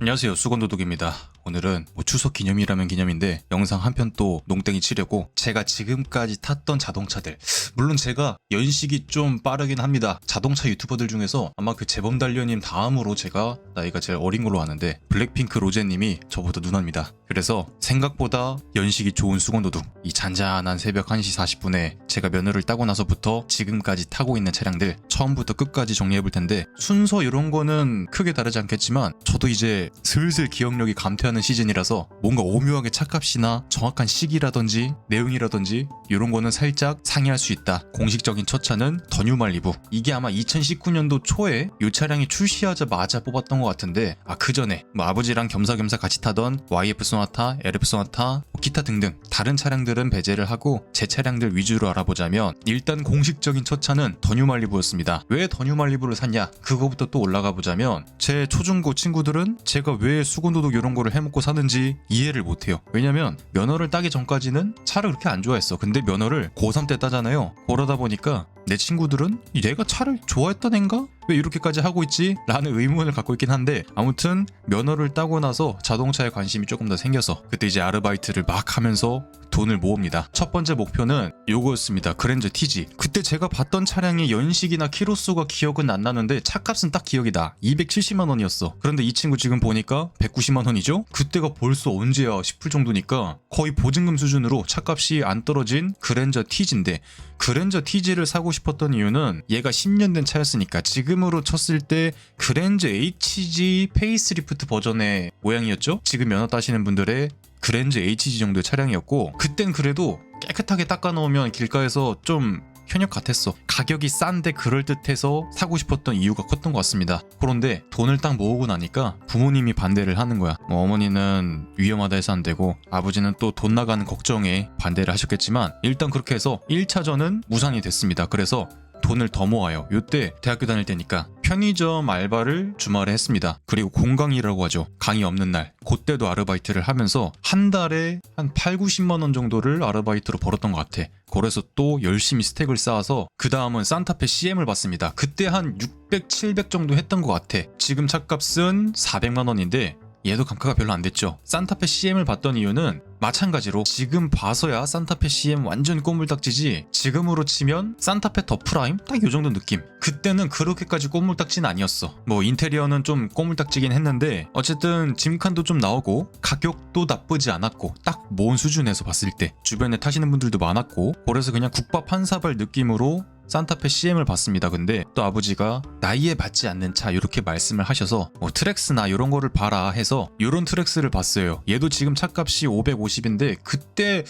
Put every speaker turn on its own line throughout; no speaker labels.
안녕하세요, 수건도둑입니다. 오늘은 추석 기념이라면 기념인데 영상 한 편 또 농땡이 치려고 제가 지금까지 탔던 자동차들, 물론 제가 연식이 좀 빠르긴 합니다. 자동차 유튜버들 중에서 아마 그 재범달려님 다음으로 제가 나이가 제일 어린 걸로 아는데 블랙핑크 로제님이 저보다 누나입니다. 그래서 생각보다 연식이 좋은 수건도둑, 이 잔잔한 새벽 1시 40분에 제가 면허를 따고 나서부터 지금까지 타고 있는 차량들 처음부터 끝까지 정리해볼 텐데, 순서 이런 거는 크게 다르지 않겠지만 저도 이제 슬슬 기억력이 감퇴하는 시즌이라서 뭔가 오묘하게 차값이나 정확한 시기라든지 내용이라든지 이런 거는 살짝 상의할 수 있다. 공식적인 첫 차는 더 뉴말리부. 이게 아마 2019년도 초에 이 차량이 출시하자마자 뽑았던 것 같은데, 그 전에 아버지랑 겸사겸사 같이 타던 YF 소나타, LF 소나타, 기타 등등 다른 차량들은 배제를 하고 제 차량들 위주로 알아보자면, 일단 공식적인 첫 차는 더 뉴말리부였습니다. 왜 더 뉴말리부를 샀냐? 그거부터 또 올라가 보자면, 제 초중고 친구들은 제가 왜 수건도둑 이런 거를 해먹고 사는지 이해를 못해요. 왜냐면 면허를 따기 전까지는 차를 그렇게 안 좋아했어. 근데 면허를 고3 때 따잖아요. 그러다 보니까 내 친구들은 얘가 차를 좋아했던 앤가? 왜 이렇게까지 하고 있지? 라는 의문을 갖고 있긴 한데, 아무튼 면허를 따고 나서 자동차에 관심이 조금 더 생겨서 그때 이제 아르바이트를 막 하면서 돈을 모읍니다. 첫 번째 목표는 요거였습니다. 그랜저 TG. 그때 제가 봤던 차량의 연식이나 키로수가 기억은 안 나는데 차값은 딱 기억이다. 270만 원이었어. 그런데 이 친구 지금 보니까 190만 원이죠? 그때가 벌써 언제야 싶을 정도니까 거의 보증금 수준으로 차값이 안 떨어진 그랜저 TG인데, 그랜저 TG를 사고 싶었던 이유는 얘가 10년 된 차였으니까. 지금으로 쳤을 때 그랜저 HG 페이스리프트 버전의 모양이었죠? 지금 면허 따시는 분들의 그랜저 HG 정도의 차량이었고, 그땐 그래도 깨끗하게 닦아놓으면 길가에서 좀 현역 같았어. 가격이 싼데 그럴듯해서 사고 싶었던 이유가 컸던 것 같습니다. 그런데 돈을 딱 모으고 나니까 부모님이 반대를 하는 거야. 어머니는 위험하다 해서 안 되고, 아버지는 또 돈 나가는 걱정에 반대를 하셨겠지만, 일단 그렇게 해서 1차전은 무산이 됐습니다. 그래서 돈을 더 모아요. 요때 대학교 다닐 때니까 편의점 알바를 주말에 했습니다. 그리고 공강이라고 하죠. 강의 없는 날, 그때도 아르바이트를 하면서 한 달에 한 8, 90만 원 정도를 아르바이트로 벌었던 것 같아. 그래서 또 열심히 스택을 쌓아서 그 다음은 산타페 CM을 봤습니다. 그때 한 600, 700 정도 했던 것 같아. 지금 차값은 400만 원인데 얘도 감가가 별로 안 됐죠. 산타페 CM을 봤던 이유는 마찬가지로 지금 봐서야 산타페 CM 완전 꼬물딱지지, 지금으로 치면 산타페 더 프라임? 딱 요 정도 느낌. 그때는 그렇게까지 꼬물딱지는 아니었어. 뭐 인테리어는 좀 꼬물딱지긴 했는데 어쨌든 짐칸도 좀 나오고 가격도 나쁘지 않았고, 딱 모은 수준에서 봤을 때 주변에 타시는 분들도 많았고, 그래서 그냥 국밥 한 사발 느낌으로 산타페 CM을 봤습니다. 근데 또 아버지가 나이에 맞지 않는 차 이렇게 말씀을 하셔서 트랙스나 이런 거를 봐라 해서 이런 트랙스를 봤어요. 얘도 지금 차값이 550인데 그때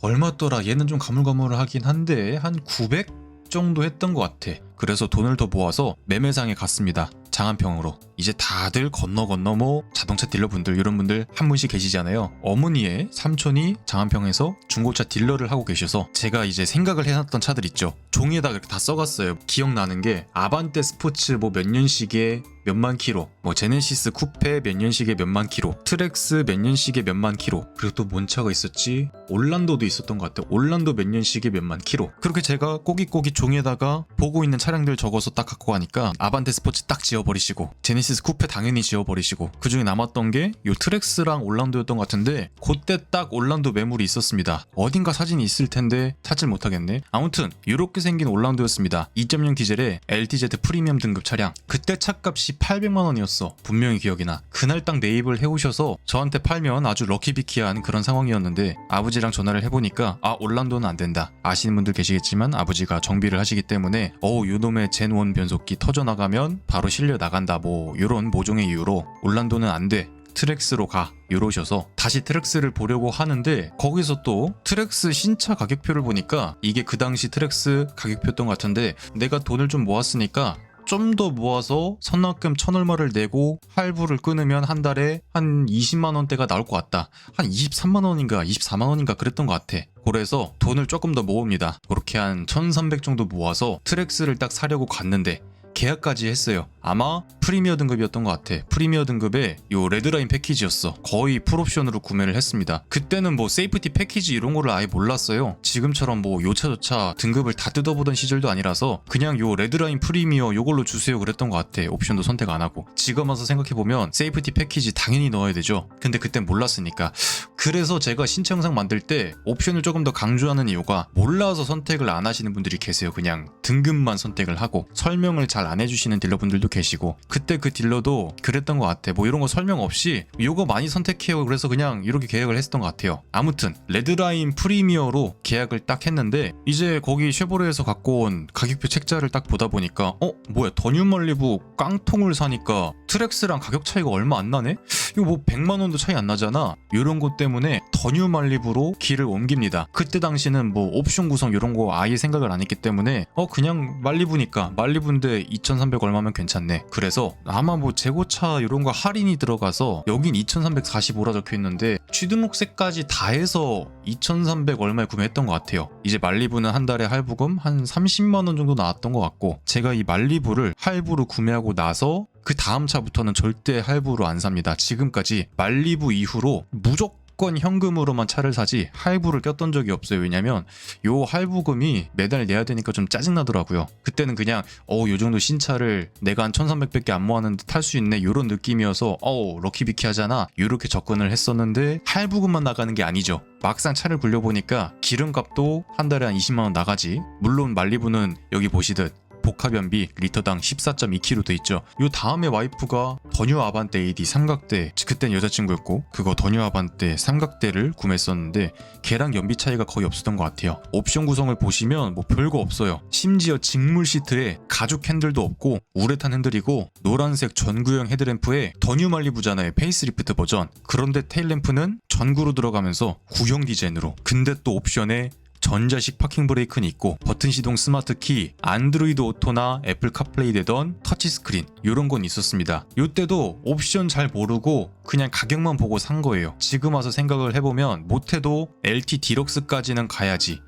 얼마더라? 얘는 좀 가물가물하긴 한데 한 900 정도 했던 것 같아. 그래서 돈을 더 모아서 매매상에 갔습니다. 장안평으로. 이제 다들 건너 뭐 자동차 딜러분들 이런 분들 한 분씩 계시잖아요. 어머니의 삼촌이 장안평에서 중고차 딜러를 하고 계셔서 제가 이제 생각을 해놨던 차들 있죠. 종이에다 그렇게 다 써갔어요. 기억나는 게 아반떼 스포츠 뭐 몇 년식에 몇만 킬로, 뭐 제네시스 쿠페 몇 년식에 몇만 킬로, 트랙스 몇 년식에 몇만 킬로, 그리고 또 뭔 차가 있었지? 올란도도 있었던 것 같아요. 올란도 몇 년식에 몇만 킬로. 그렇게 제가 꼬깃꼬깃 종이에다가 보고 있는 차량들 적어서 딱 갖고 가니까 아반떼 스포츠 딱 지워버리시고, 제네시스 쿠페 당연히 지워버리시고, 그 중에 남았던 게 요 트랙스랑 올란도였던 것 같은데, 그때 딱 올란도 매물이 있었습니다. 어딘가 사진이 있을 텐데 찾질 못하겠네. 아무튼 이렇게 생긴 올란도였습니다. 2.0 디젤의 LTZ 프리미엄 등급 차량. 그때 차값이 800만 원이었어. 분명히 기억이 나. 그날 딱 매입을 해오셔서 저한테 팔면 아주 럭키비키한 그런 상황이었는데, 아버지랑 전화를 해보니까 올란도는 안 된다. 아시는 분들 계시겠지만 아버지가 정비를 하시기 때문에 요놈의 젠1 변속기 터져나가면 바로 실려 나간다, 뭐 요런 모종의 이유로 올란도는 안 돼, 트랙스로 가, 이러셔서 다시 트랙스를 보려고 하는데, 거기서 또 트랙스 신차 가격표를 보니까 이게 그 당시 트랙스 가격표였던 것 같은데, 내가 돈을 좀 모았으니까 좀 더 모아서 선납금 1,000얼마를 내고 할부를 끊으면 한 달에 한 20만 원대가 나올 것 같다. 한 23만 원인가 24만 원인가 그랬던 것 같아. 그래서 돈을 조금 더 모읍니다. 그렇게 한 1,300 정도 모아서 트랙스를 딱 사려고 갔는데, 계약까지 했어요. 아마 프리미어 등급이었던 것 같아. 프리미어 등급의 요 레드라인 패키지였어. 거의 풀옵션으로 구매를 했습니다. 그때는 뭐 세이프티 패키지 이런 거를 아예 몰랐어요. 지금처럼 뭐 요차저차 등급을 다 뜯어보던 시절도 아니라서 그냥 요 레드라인 프리미어 요걸로 주세요 그랬던 것 같아. 옵션도 선택 안 하고. 지금 와서 생각해보면 세이프티 패키지 당연히 넣어야 되죠. 근데 그땐 몰랐으니까. 그래서 제가 신체 영상 만들 때 옵션을 조금 더 강조하는 이유가 몰라서 선택을 안 하시는 분들이 계세요. 그냥 등급만 선택을 하고 설명을 잘 안 해주시는 딜러분들도 계시고, 그때 그 딜러도 그랬던 것 같아. 뭐 이런 거 설명 없이 요거 많이 선택해요. 그래서 그냥 이렇게 계약을 했었던 것 같아요. 아무튼 레드라인 프리미어로 계약을 딱 했는데 이제 거기 쉐보레에서 갖고 온 가격표 책자를 딱 보다 보니까 뭐야, 더 뉴 말리부 깡통을 사니까 트랙스랑 가격 차이가 얼마 안 나네? 이거 뭐 100만 원도 차이 안 나잖아. 이런 것 때문에 더 뉴 말리부로 길을 옮깁니다. 그때 당시는 뭐 옵션 구성 이런 거 아예 생각을 안 했기 때문에 그냥 말리부니까 말리부인데 2,300 얼마면 괜찮네. 그래서 아마 뭐 재고차 이런 거 할인이 들어가서 여긴 2,345라 적혀 있는데 취등록세까지 다 해서 2,300 얼마에 구매했던 것 같아요. 이제 말리부는 한 달에 할부금 한 30만 원 정도 나왔던 것 같고, 제가 이 말리부를 할부로 구매하고 나서 그 다음 차부터는 절대 할부로 안 삽니다. 지금까지 말리부 이후로 무조건 현금으로만 차를 사지 할부를 꼈던 적이 없어요. 왜냐면 요 할부금이 매달 내야 되니까 좀 짜증나더라고요. 그때는 그냥 요 정도 신차를 내가 한 1,300밖에 안 모았는데 탈 수 있네 요런 느낌이어서 럭키비키 하잖아 요렇게 접근을 했었는데, 할부금만 나가는 게 아니죠. 막상 차를 굴려보니까 기름값도 한 달에 한 20만 원 나가지. 물론 말리부는 여기 보시듯 복합연비 리터당 14.2km 돼 있죠. 요 다음에 와이프가 더뉴 아반떼 AD 삼각대, 그땐 여자친구였고 그거 더뉴 아반떼 삼각대를 구매했었는데 걔랑 연비 차이가 거의 없었던 것 같아요. 옵션 구성을 보시면 뭐 별거 없어요. 심지어 직물 시트에 가죽 핸들도 없고 우레탄 핸들이고 노란색 전구형 헤드램프에 더뉴 말리부잖아요. 페이스리프트 버전. 그런데 테일램프는 전구로 들어가면서 구형 디자인으로. 근데 또 옵션에 전자식 파킹 브레이크는 있고 버튼 시동 스마트 키, 안드로이드 오토나 애플 카플레이 되던 터치 스크린 이런 건 있었습니다. 이때도 옵션 잘 모르고 그냥 가격만 보고 산 거예요. 지금 와서 생각을 해보면 못해도 LT 디럭스까지는 가야지.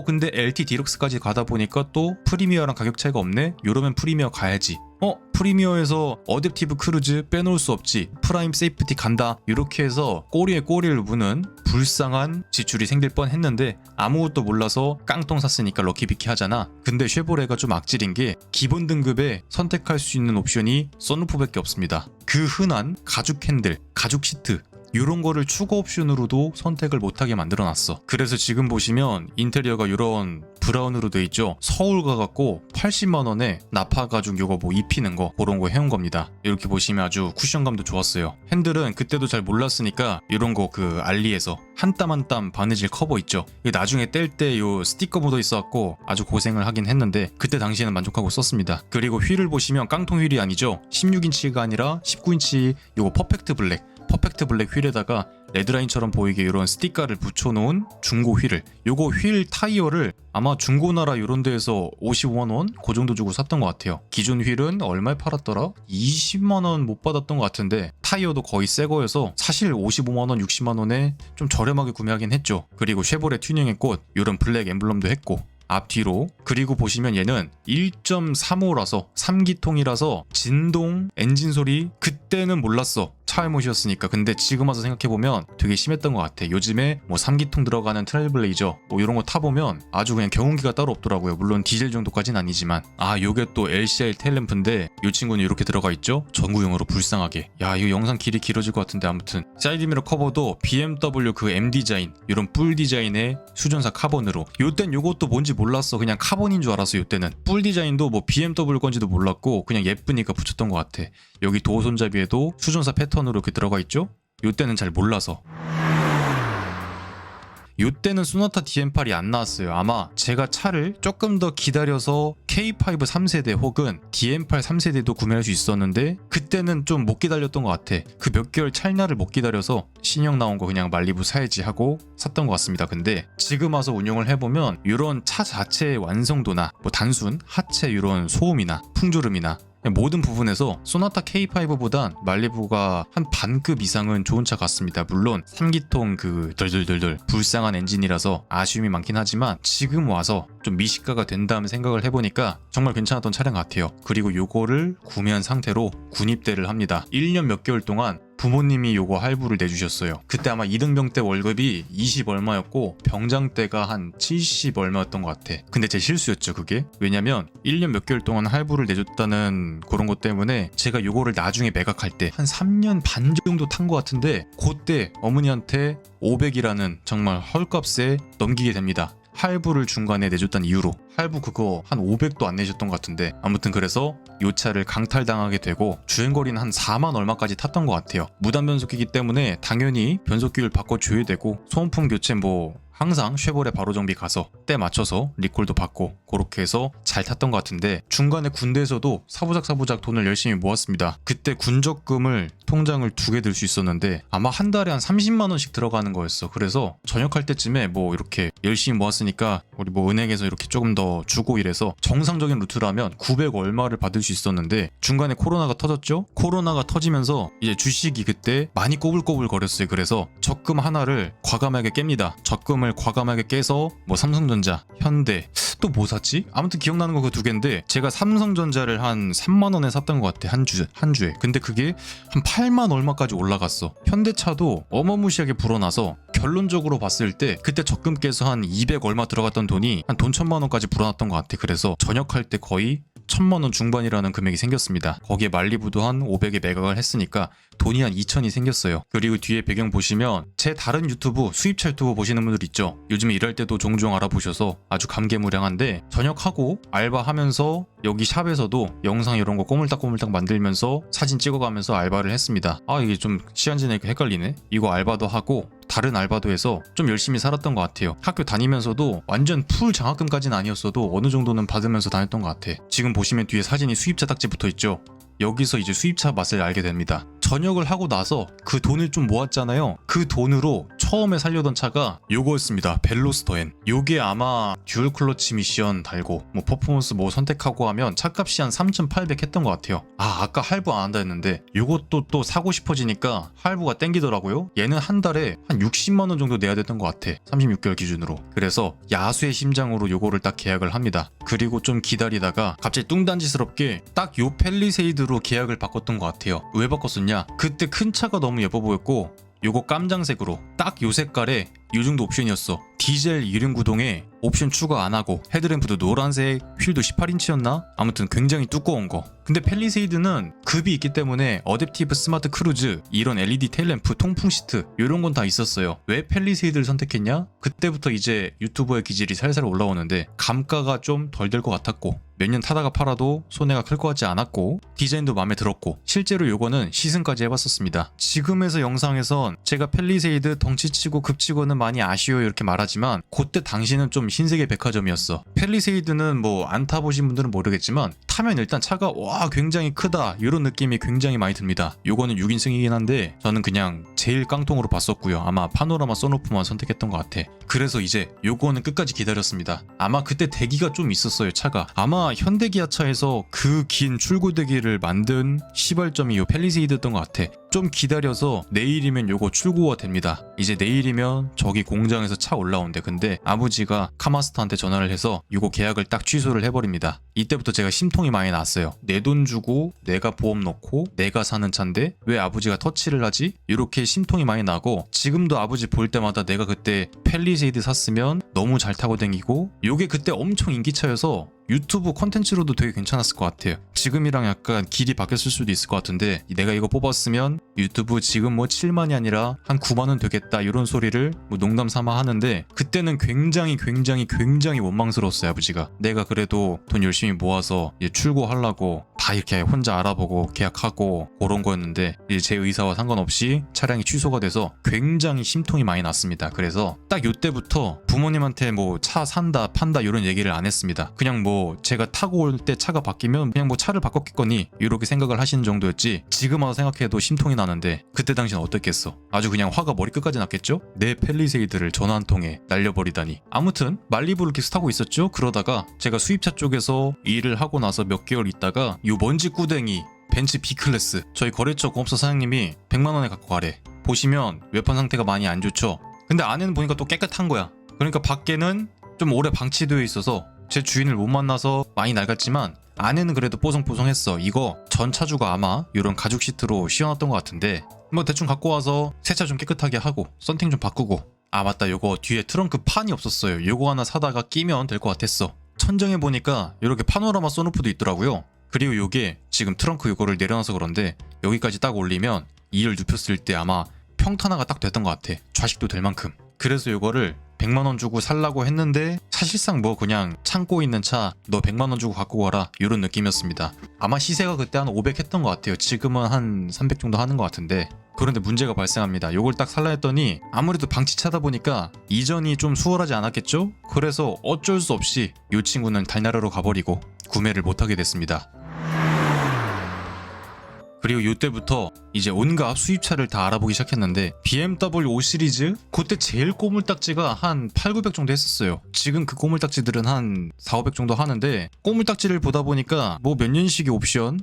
근데 LT 디럭스까지 가다 보니까 또 프리미어랑 가격 차이가 없네? 이러면 프리미어 가야지. 프리미어에서 어댑티브 크루즈 빼놓을 수 없지. 프라임 세이프티 간다. 이렇게 해서 꼬리에 꼬리를 무는 불쌍한 지출이 생길 뻔했는데 아무것도 몰라서 깡통 샀으니까 럭키비키 하잖아. 근데 쉐보레가 좀 악질인 게 기본 등급에 선택할 수 있는 옵션이 썬루프밖에 없습니다. 그 흔한 가죽 핸들, 가죽 시트 이런 거를 추가 옵션으로도 선택을 못하게 만들어놨어. 그래서 지금 보시면 인테리어가 이런 브라운으로 돼 있죠. 서울 가갖고 80만원에 나파 가죽 요거 뭐 입히는 거 그런 거 해온 겁니다. 이렇게 보시면 아주 쿠션감도 좋았어요. 핸들은 그때도 잘 몰랐으니까 이런 거 그 알리에서 한 땀 한 땀 바느질 커버 있죠. 이게 나중에 뗄 때 요 스티커 묻어 있어갖고 아주 고생을 하긴 했는데 그때 당시에는 만족하고 썼습니다. 그리고 휠을 보시면 깡통 휠이 아니죠. 16인치가 아니라 19인치 요거 퍼펙트 블랙 휠에다가 레드라인처럼 보이게 이런 스티커를 붙여놓은 중고 휠을, 요거 휠 타이어를 아마 중고나라 이런 데에서 55만원 그 정도 주고 샀던 것 같아요. 기존 휠은 얼마에 팔았더라? 20만원 못 받았던 것 같은데 타이어도 거의 새 거여서 사실 55만원 60만원에 좀 저렴하게 구매하긴 했죠. 그리고 쉐보레 튜닝의 꽃 이런 블랙 엠블럼도 했고 앞뒤로. 그리고 보시면 얘는 1.35라서 3기통이라서 진동 엔진 소리 그때는 몰랐어. 차알못이었으니까. 근데 지금 와서 생각해보면 되게 심했던 것 같아. 요즘에 뭐 3기통 들어가는 트레일블레이저 뭐 이런 거 타보면 아주 그냥 경운기가 따로 없더라고요. 물론 디젤 정도까지는 아니지만. 요게 또 LCR 테일램프인데 이 친구는 이렇게 들어가 있죠. 전구용으로 불쌍하게. 이거 영상 길이 길어질 것 같은데 아무튼 사이드미러 커버도 BMW 그 M 디자인 이런 뿔 디자인의 수전사 카본으로. 요땐 요것도 뭔지 몰랐어. 그냥 카본인 줄 알았어. 요때는 뿔 디자인도 뭐 BMW 건지도 몰랐고 그냥 예쁘니까 붙였던 것 같아. 여기 도어 손잡이에도 수전사 패턴으로 이렇게 들어가 있죠. 요때는 잘 몰라서. 요때는 소나타 DM8이 안 나왔어요. 아마 제가 차를 조금 더 기다려서 K5 3세대 혹은 DM8 3세대도 구매할 수 있었는데 그때는 좀 못 기다렸던 것 같아. 그 몇 개월 찰나를 못 기다려서 신형 나온 거 그냥 말리부 사야지 하고 샀던 것 같습니다. 근데 지금 와서 운영을 해보면 이런 차 자체의 완성도나 뭐 단순 하체 이런 소음이나 풍조름이나 모든 부분에서 소나타 K5보단 말리부가 한 반급 이상은 좋은 차 같습니다. 물론 3기통 그 덜덜덜덜 불쌍한 엔진이라서 아쉬움이 많긴 하지만 지금 와서 좀 미식가가 된다는 생각을 해보니까 정말 괜찮았던 차량 같아요. 그리고 요거를 구매한 상태로 군입대를 합니다. 1년 몇 개월 동안 부모님이 요거 할부를 내주셨어요. 그때 아마 2등병 때 월급이 20 얼마였고 병장 때가 한 70 얼마였던 것 같아. 근데 제 실수였죠 그게. 왜냐면 1년 몇 개월 동안 할부를 내줬다는 그런 것 때문에 제가 요거를 나중에 매각할 때 한 3년 반 정도 탄 것 같은데 그때 어머니한테 500이라는 정말 헐값에 넘기게 됩니다. 할부를 중간에 내줬다는 이유로. 할부 그거 한 500도 안 내셨던 것 같은데 아무튼 그래서 요 차를 강탈당하게 되고 주행거리는 한 4만 얼마까지 탔던 것 같아요. 무단 변속기이기 때문에 당연히 변속기를 바꿔줘야 되고 소모품 교체 뭐 항상 쉐보레 바로 정비 가서 때 맞춰서 리콜도 받고 그렇게 해서 잘 탔던 것 같은데 중간에 군대에서도 사부작 돈을 열심히 모았습니다. 그때 군적금을 통장을 2개 들 수 있었는데 아마 한 달에 한 30만 원씩 들어가는 거였어. 그래서 전역할 때쯤에 뭐 이렇게 열심히 모았으니까 우리 뭐 은행에서 이렇게 조금 더 주고 이래서 정상적인 루트라면 900 얼마를 받을 수 있었는데 중간에 코로나가 터졌죠. 코로나가 터지면서 이제 주식이 그때 많이 꼬불꼬불 거렸어요. 그래서 적금 하나를 과감하게 깹니다. 적금을 과감하게 깨서 뭐 삼성전자, 현대 또 뭐 샀지? 아무튼 기억나는 거 그 2개인데 제가 삼성전자를 한 3만 원에 샀던 것 같아. 한 주에. 근데 그게 한 8만 얼마까지 올라갔어. 현대차도 어마무시하게 불어나서 결론적으로 봤을 때 그때 적금 깨서 한 200 얼마 들어갔던 돈이 한 돈 1000만 원까지 불어났던 것 같아. 그래서 전역할 때 거의 1000만 원 중반이라는 금액이 생겼습니다. 거기에 말리부도 한 500에 매각을 했으니까 돈이 한 2000이 생겼어요. 그리고 뒤에 배경 보시면 제 다른 유튜브 수입차 유튜브 보시는 분들 있죠. 요즘에 일할 때도 종종 알아보셔서 아주 감개무량한데 전역하고 알바하면서 여기 샵에서도 영상 이런 거 꼬물딱꼬물딱 만들면서 사진 찍어가면서 알바를 했습니다. 아 이게 좀 시간 지나니까 헷갈리네. 이거 알바도 하고 다른 알바도 해서 좀 열심히 살았던 것 같아요. 학교 다니면서도 완전 풀 장학금까지는 아니었어도 어느 정도는 받으면서 다녔던 것 같아. 지금 보시면 뒤에 사진이 수입차 딱지 붙어 있죠. 여기서 이제 수입차 맛을 알게 됩니다. 전역을 하고 나서 그 돈을 좀 모았잖아요. 그 돈으로 처음에 살려던 차가 요거였습니다. 벨로스터엔. 요게 아마 듀얼 클러치 미션 달고 뭐 퍼포먼스 뭐 선택하고 하면 차값이 한 3,800 했던 것 같아요. 아까 할부 안 한다 했는데 요것도 또 사고 싶어지니까 할부가 땡기더라고요. 얘는 한 달에 한 60만 원 정도 내야 됐던 것 같아. 36개월 기준으로. 그래서 야수의 심장으로 요거를 딱 계약을 합니다. 그리고 좀 기다리다가 갑자기 뚱딴지스럽게 딱 요 펠리세이드로 계약을 바꿨던 것 같아요. 왜 바꿨었냐? 그때 큰 차가 너무 예뻐 보였고 요거 깜장색으로 딱 요 색깔에 요 정도 옵션이었어. 디젤 2륜 구동에 옵션 추가 안 하고 헤드램프도 노란색, 휠도 18인치였나? 아무튼 굉장히 두꺼운 거. 근데 펠리세이드는 급이 있기 때문에 어댑티브 스마트 크루즈, 이런 LED 테일램프, 통풍 시트 이런 건 다 있었어요. 왜 펠리세이드를 선택했냐? 그때부터 이제 유튜버의 기질이 살살 올라오는데 감가가 좀 덜 될 것 같았고 몇 년 타다가 팔아도 손해가 클 것 같지 않았고 디자인도 마음에 들었고 실제로 요거는 시승까지 해봤었습니다. 지금에서 영상에선 제가 펠리세이드 덩치치고 급치고는 많이 아쉬워요 이렇게 말하지만 그때 당시는 좀 신세계 백화점이었어. 펠리세이드는 뭐 안 타보신 분들은 모르겠지만 타면 일단 차가 와 굉장히 크다 이런 느낌이 굉장히 많이 듭니다. 요거는 6인승이긴 한데 저는 그냥 제일 깡통으로 봤었고요. 아마 파노라마 선루프만 선택했던 것 같아. 그래서 이제 요거는 끝까지 기다렸습니다. 아마 그때 대기가 좀 있었어요 차가. 아마 현대기아차에서 그 긴 출고대기를 만든 시발점이 요 펠리세이드였던 것 같아. 좀 기다려서 내일이면 요거 출고가 됩니다. 이제 내일이면 저기 공장에서 차 올라온대. 근데 아버지가 카마스터한테 전화를 해서 요거 계약을 딱 취소를 해버립니다. 이때부터 제가 심통이 많이 났어요. 내 돈 주고 내가 보험 넣고 내가 사는 차인데 왜 아버지가 터치를 하지? 이렇게 심통이 많이 나고 지금도 아버지 볼 때마다 내가 그때 펠리세이드 샀으면 너무 잘 타고 다니고 요게 그때 엄청 인기차여서 유튜브 콘텐츠로도 되게 괜찮았을 것 같아요. 지금이랑 약간 길이 바뀌었을 수도 있을 것 같은데 내가 이거 뽑았으면 유튜브 지금 뭐 7만이 아니라 한 9만원 되겠다 이런 소리를 뭐 농담 삼아 하는데 그때는 굉장히 원망스러웠어요. 아버지가 내가 그래도 돈 열심히 모아서 이제 출고하려고 다 이렇게 혼자 알아보고 계약하고 그런 거였는데 이제 제 의사와 상관없이 차량이 취소가 돼서 굉장히 심통이 많이 났습니다. 그래서 딱 요때부터 부모님한테 뭐 차 산다 판다 이런 얘기를 안 했습니다. 그냥 뭐 뭐 제가 타고 올 때 차가 바뀌면 그냥 뭐 차를 바꿨겠거니 이렇게 생각을 하시는 정도였지, 지금 와서 생각해도 심통이 나는데 그때 당시는 어땠겠어. 아주 그냥 화가 머리끝까지 났겠죠. 내 펠리세이드를 전화 한 통에 날려버리다니. 아무튼 말리부를 계속 타고 있었죠. 그러다가 제가 수입차 쪽에서 일을 하고 나서 몇 개월 있다가 요 먼지 꾸댕이 벤츠 B클래스 저희 거래처 공업사 사장님이 100만원에 갖고 가래. 보시면 외판 상태가 많이 안 좋죠. 근데 안에는 보니까 또 깨끗한 거야. 그러니까 밖에는 좀 오래 방치되어 있어서 제 주인을 못 만나서 많이 낡았지만 안에는 그래도 뽀송뽀송했어. 이거 전 차주가 아마 이런 가죽 시트로 씌워놨던 것 같은데 뭐 대충 갖고 와서 세차 좀 깨끗하게 하고 썬팅 좀 바꾸고. 아 맞다, 요거 뒤에 트렁크 판이 없었어요. 요거 하나 사다가 끼면 될 것 같았어. 천정에 보니까 이렇게 파노라마 선루프도 있더라고요. 그리고 요게 지금 트렁크 요거를 내려놔서 그런데 여기까지 딱 올리면 2열 눕혔을 때 아마 평탄화가 딱 됐던 것 같아. 좌식도 될 만큼. 그래서 요거를 100만원 주고 살라고 했는데 사실상 뭐 그냥 창고에 있는 차 너 100만원 주고 갖고 가라 이런 느낌이었습니다. 아마 시세가 그때 한 500 했던 것 같아요. 지금은 한 300 정도 하는 것 같은데. 그런데 문제가 발생합니다. 요걸 딱 살라 했더니 아무래도 방치차다 보니까 이전이 좀 수월하지 않았겠죠? 그래서 어쩔 수 없이 요 친구는 달나라로 가버리고 구매를 못하게 됐습니다. 그리고 이때부터 이제 온갖 수입차를 다 알아보기 시작했는데 BMW 5 시리즈? 그때 제일 꼬물딱지가 한 8, 900 정도 했었어요. 지금 그 꼬물딱지들은 한 4, 500 정도 하는데 꼬물딱지를 보다 보니까 뭐 몇 년식의 옵션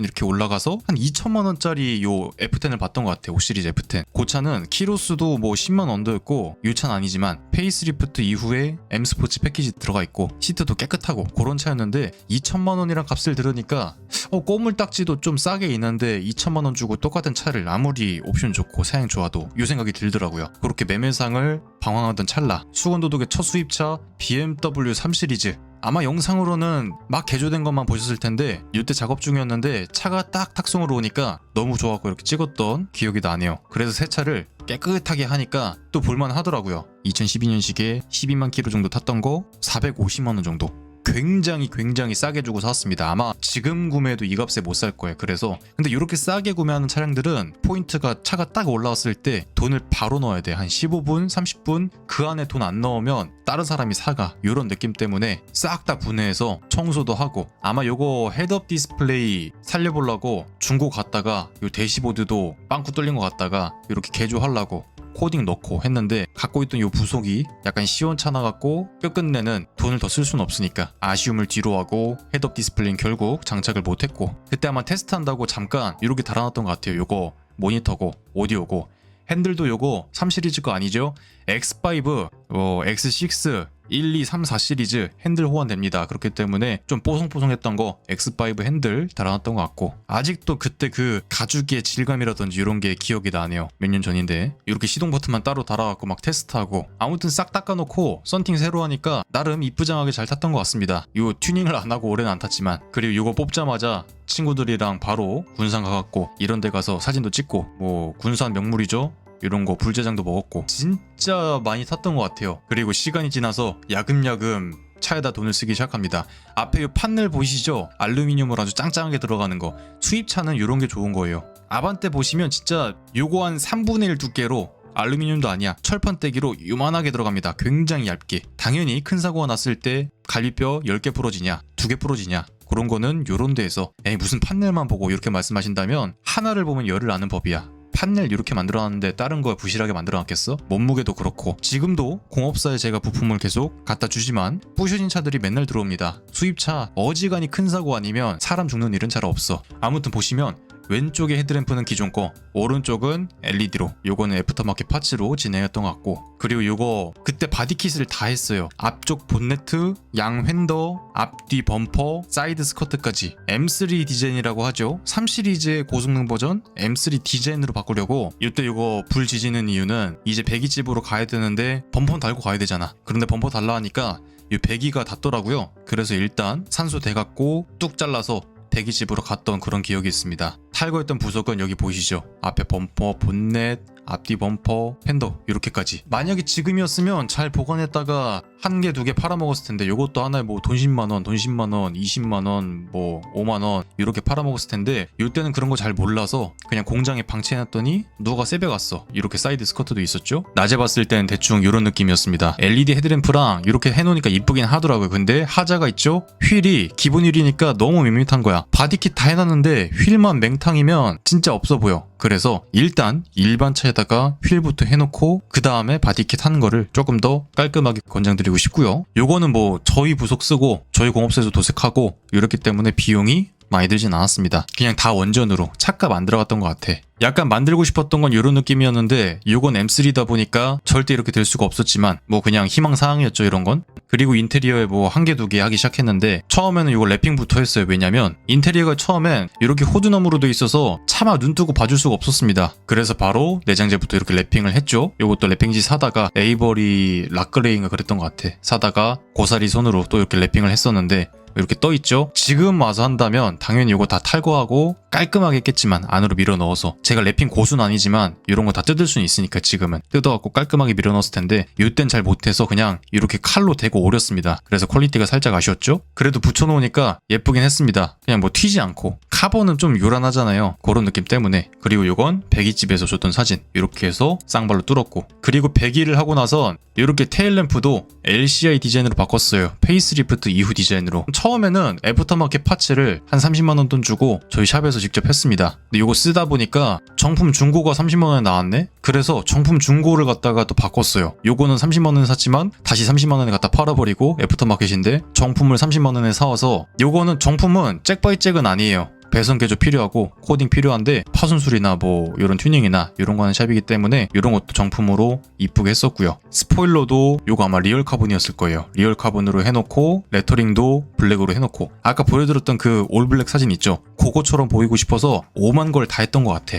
이렇게 올라가서 한 2천만원짜리 요 F10을 봤던 것 같아요. 5 시리즈 F10. 그 차는 키로수도 뭐 10만 언더였고 이 차는 아니지만 페이스리프트 이후에 M 스포츠 패키지 들어가 있고 시트도 깨끗하고 그런 차였는데 2천만원이란 값을 들으니까 꼬물딱지도 좀 싸게 있는데 2천만원 주고 똑같은 차를 아무리 옵션 좋고 사양 좋아도 이 생각이 들더라고요. 그렇게 매매상을 방황하던 찰나 수건도둑의 첫 수입차 BMW 3 시리즈. 아마 영상으로는 막 개조된 것만 보셨을 텐데 이때 작업 중이었는데 차가 딱 탁송으로 오니까 너무 좋았고 이렇게 찍었던 기억이 나네요. 그래서 새 차를 깨끗하게 하니까 또 볼만 하더라고요. 2012년식에 12만 킬로 정도 탔던 거 450만원 정도. 굉장히 싸게 주고 샀습니다. 아마 지금 구매해도 이 값에 못 살 거예요. 그래서 근데 이렇게 싸게 구매하는 차량들은 포인트가 차가 딱 올라왔을 때 돈을 바로 넣어야 돼. 한 15분, 30분 그 안에 돈 안 넣으면 다른 사람이 사가. 이런 느낌 때문에 싹 다 분해해서 청소도 하고. 아마 요거 헤드업 디스플레이 살려보려고 중고 갔다가 요 대시보드도 빵꾸 뚫린 것 같다가 이렇게 개조하려고 코딩 넣고 했는데 갖고 있던 요 부속이 약간 시원찮아 갖고 끝끝내는 돈을 더 쓸 수는 없으니까 아쉬움을 뒤로 하고 헤드업 디스플레이는 결국 장착을 못했고. 그때 아마 테스트한다고 잠깐 이렇게 달아놨던 것 같아요. 요거 모니터고 오디오고. 핸들도 요거 3 시리즈 거 아니죠? X5, X6, 1, 2, 3, 4 시리즈 핸들 호환됩니다. 그렇기 때문에 좀 뽀송뽀송했던 거 X5 핸들 달아놨던 것 같고. 아직도 그때 그 가죽의 질감이라든지 이런 게 기억이 나네요. 몇 년 전인데 이렇게 시동 버튼만 따로 달아갖고 막 테스트하고. 아무튼 싹 닦아놓고 썬팅 새로 하니까 나름 이쁘장하게 잘 탔던 것 같습니다. 요 튜닝을 안 하고 오래는 안 탔지만. 그리고 요거 뽑자마자 친구들이랑 바로 군산 가갖고 이런 데 가서 사진도 찍고, 뭐 군산 명물이죠. 이런 거 불제장도 먹었고 진짜 많이 탔던 것 같아요. 그리고 시간이 지나서 야금야금 차에다 돈을 쓰기 시작합니다. 앞에 이 판넬 보이시죠? 알루미늄으로 아주 짱짱하게 들어가는 거. 수입차는 이런 게 좋은 거예요. 아반떼 보시면 진짜 요거 한 3분의 1 두께로, 알루미늄도 아니야, 철판떼기로 요만하게 들어갑니다. 굉장히 얇게. 당연히 큰 사고가 났을 때 갈비뼈 10개 부러지냐 2개 부러지냐 그런 거는 요런 데에서 에이 무슨 판넬만 보고 이렇게 말씀하신다면 하나를 보면 열을 아는 법이야. 판넬 이렇게 만들어놨는데 다른 거 부실하게 만들어놨겠어? 몸무게도 그렇고. 지금도 공업사에 제가 부품을 계속 갖다 주지만 부셔진 차들이 맨날 들어옵니다. 수입차 어지간히 큰 사고 아니면 사람 죽는 일은 잘 없어. 아무튼 보시면 왼쪽의 헤드램프는 기존 거, 오른쪽은 LED로, 요거는 애프터마켓 파츠로 진행했던 것 같고. 그리고 요거 그때 바디킷을 다 했어요. 앞쪽 본네트, 양 휀더, 앞뒤 범퍼, 사이드 스커트까지 M3 디자인이라고 하죠. 3 시리즈의 고성능 버전 M3 디자인으로 바꾸려고. 이때 요거 불 지지는 이유는 이제 배기집으로 가야 되는데 범퍼는 달고 가야 되잖아. 그런데 범퍼 달라 하니까 이 배기가 닿더라고요. 그래서 일단 산소 대갖고 뚝 잘라서 배기집으로 갔던 그런 기억이 있습니다. 탈거했던 부속은 여기 보이시죠? 앞에 범퍼, 본넷, 앞뒤 범퍼, 팬더 이렇게까지. 만약에 지금이었으면 잘 보관했다가 한 개, 두 개 팔아먹었을 텐데 요것도 하나에 뭐 돈 10만원, 돈 10만원, 20만원, 뭐 5만원 이렇게 팔아먹었을 텐데 요때는 그런 거 잘 몰라서 그냥 공장에 방치해놨더니 누가 세배갔어. 이렇게 사이드 스커트도 있었죠. 낮에 봤을 땐 대충 이런 느낌이었습니다. LED 헤드램프랑 이렇게 해놓으니까 이쁘긴 하더라고요. 근데 하자가 있죠. 휠이 기본 휠이니까 너무 밋밋한 거야. 바디킷 다 해놨는데 휠만 맹탕이면 진짜 없어 보여. 그래서 일단 일반 차에다가 휠부터 해놓고 그 다음에 바디킷 하는 거를 조금 더 깔끔하게 권장드리고 싶고요. 요거는 뭐 저희 부속 쓰고 저희 공업소에서 도색하고 이렇기 때문에 비용이 많이 들진 않았습니다. 그냥 다 원전으로 차값 안 들어갔던 것 같아. 약간 만들고 싶었던 건 이런 느낌이었는데 요건 M3다 보니까 절대 이렇게 될 수가 없었지만 뭐 그냥 희망사항이었죠 이런 건. 그리고 인테리어에 뭐 한 개 두 개 하기 시작했는데 처음에는 이거 랩핑부터 했어요. 왜냐면 인테리어가 처음엔 이렇게 호두나무로 돼 있어서 차마 눈 뜨고 봐줄 수가 없었습니다. 그래서 바로 내장재부터 이렇게 랩핑을 했죠. 요것도 랩핑지 사다가 에이버리 락그레이인가 그랬던 것 같아. 사다가 고사리 손으로 또 이렇게 랩핑을 했었는데 이렇게 떠있죠? 지금 와서 한다면 당연히 이거 다 탈거하고 깔끔하게 했겠지만 안으로 밀어 넣어서 제가 랩핑 고수는 아니지만 이런 거 다 뜯을 수는 있으니까 지금은 뜯어갖고 깔끔하게 밀어 넣었을 텐데 이땐 잘 못해서 그냥 이렇게 칼로 대고 오렸습니다. 그래서 퀄리티가 살짝 아쉬웠죠? 그래도 붙여놓으니까 예쁘긴 했습니다. 그냥 뭐 튀지 않고 카본은 좀 요란하잖아요. 그런 느낌 때문에. 그리고 이건 배기집에서 줬던 사진 이렇게 해서 쌍발로 뚫었고 그리고 배기를 하고 나선 이렇게 테일램프도 LCI 디자인으로 바꿨어요. 페이스리프트 이후 디자인으로. 처음에는 애프터마켓 파츠를 한 30만원 돈 주고 저희 샵에서 직접 했습니다. 근데 이거 쓰다 보니까 정품 중고가 30만원에 나왔네? 그래서 정품 중고를 갖다가 또 바꿨어요. 요거는 30만원에 샀지만 다시 30만원에 갖다 팔아버리고 애프터마켓인데 정품을 30만원에 사와서 요거는 정품은 잭바이잭은 아니에요. 배선 개조 필요하고 코딩 필요한데 파손술이나 뭐 이런 튜닝이나 이런 거 하는 샵이기 때문에 이런 것도 정품으로 이쁘게 했었고요. 스포일러도 요거 아마 리얼 카본이었을 거예요. 리얼 카본으로 해놓고 레터링도 블랙으로 해놓고 아까 보여드렸던 그 올블랙 사진 있죠? 그거처럼 보이고 싶어서 5만 걸 다 했던 것 같아.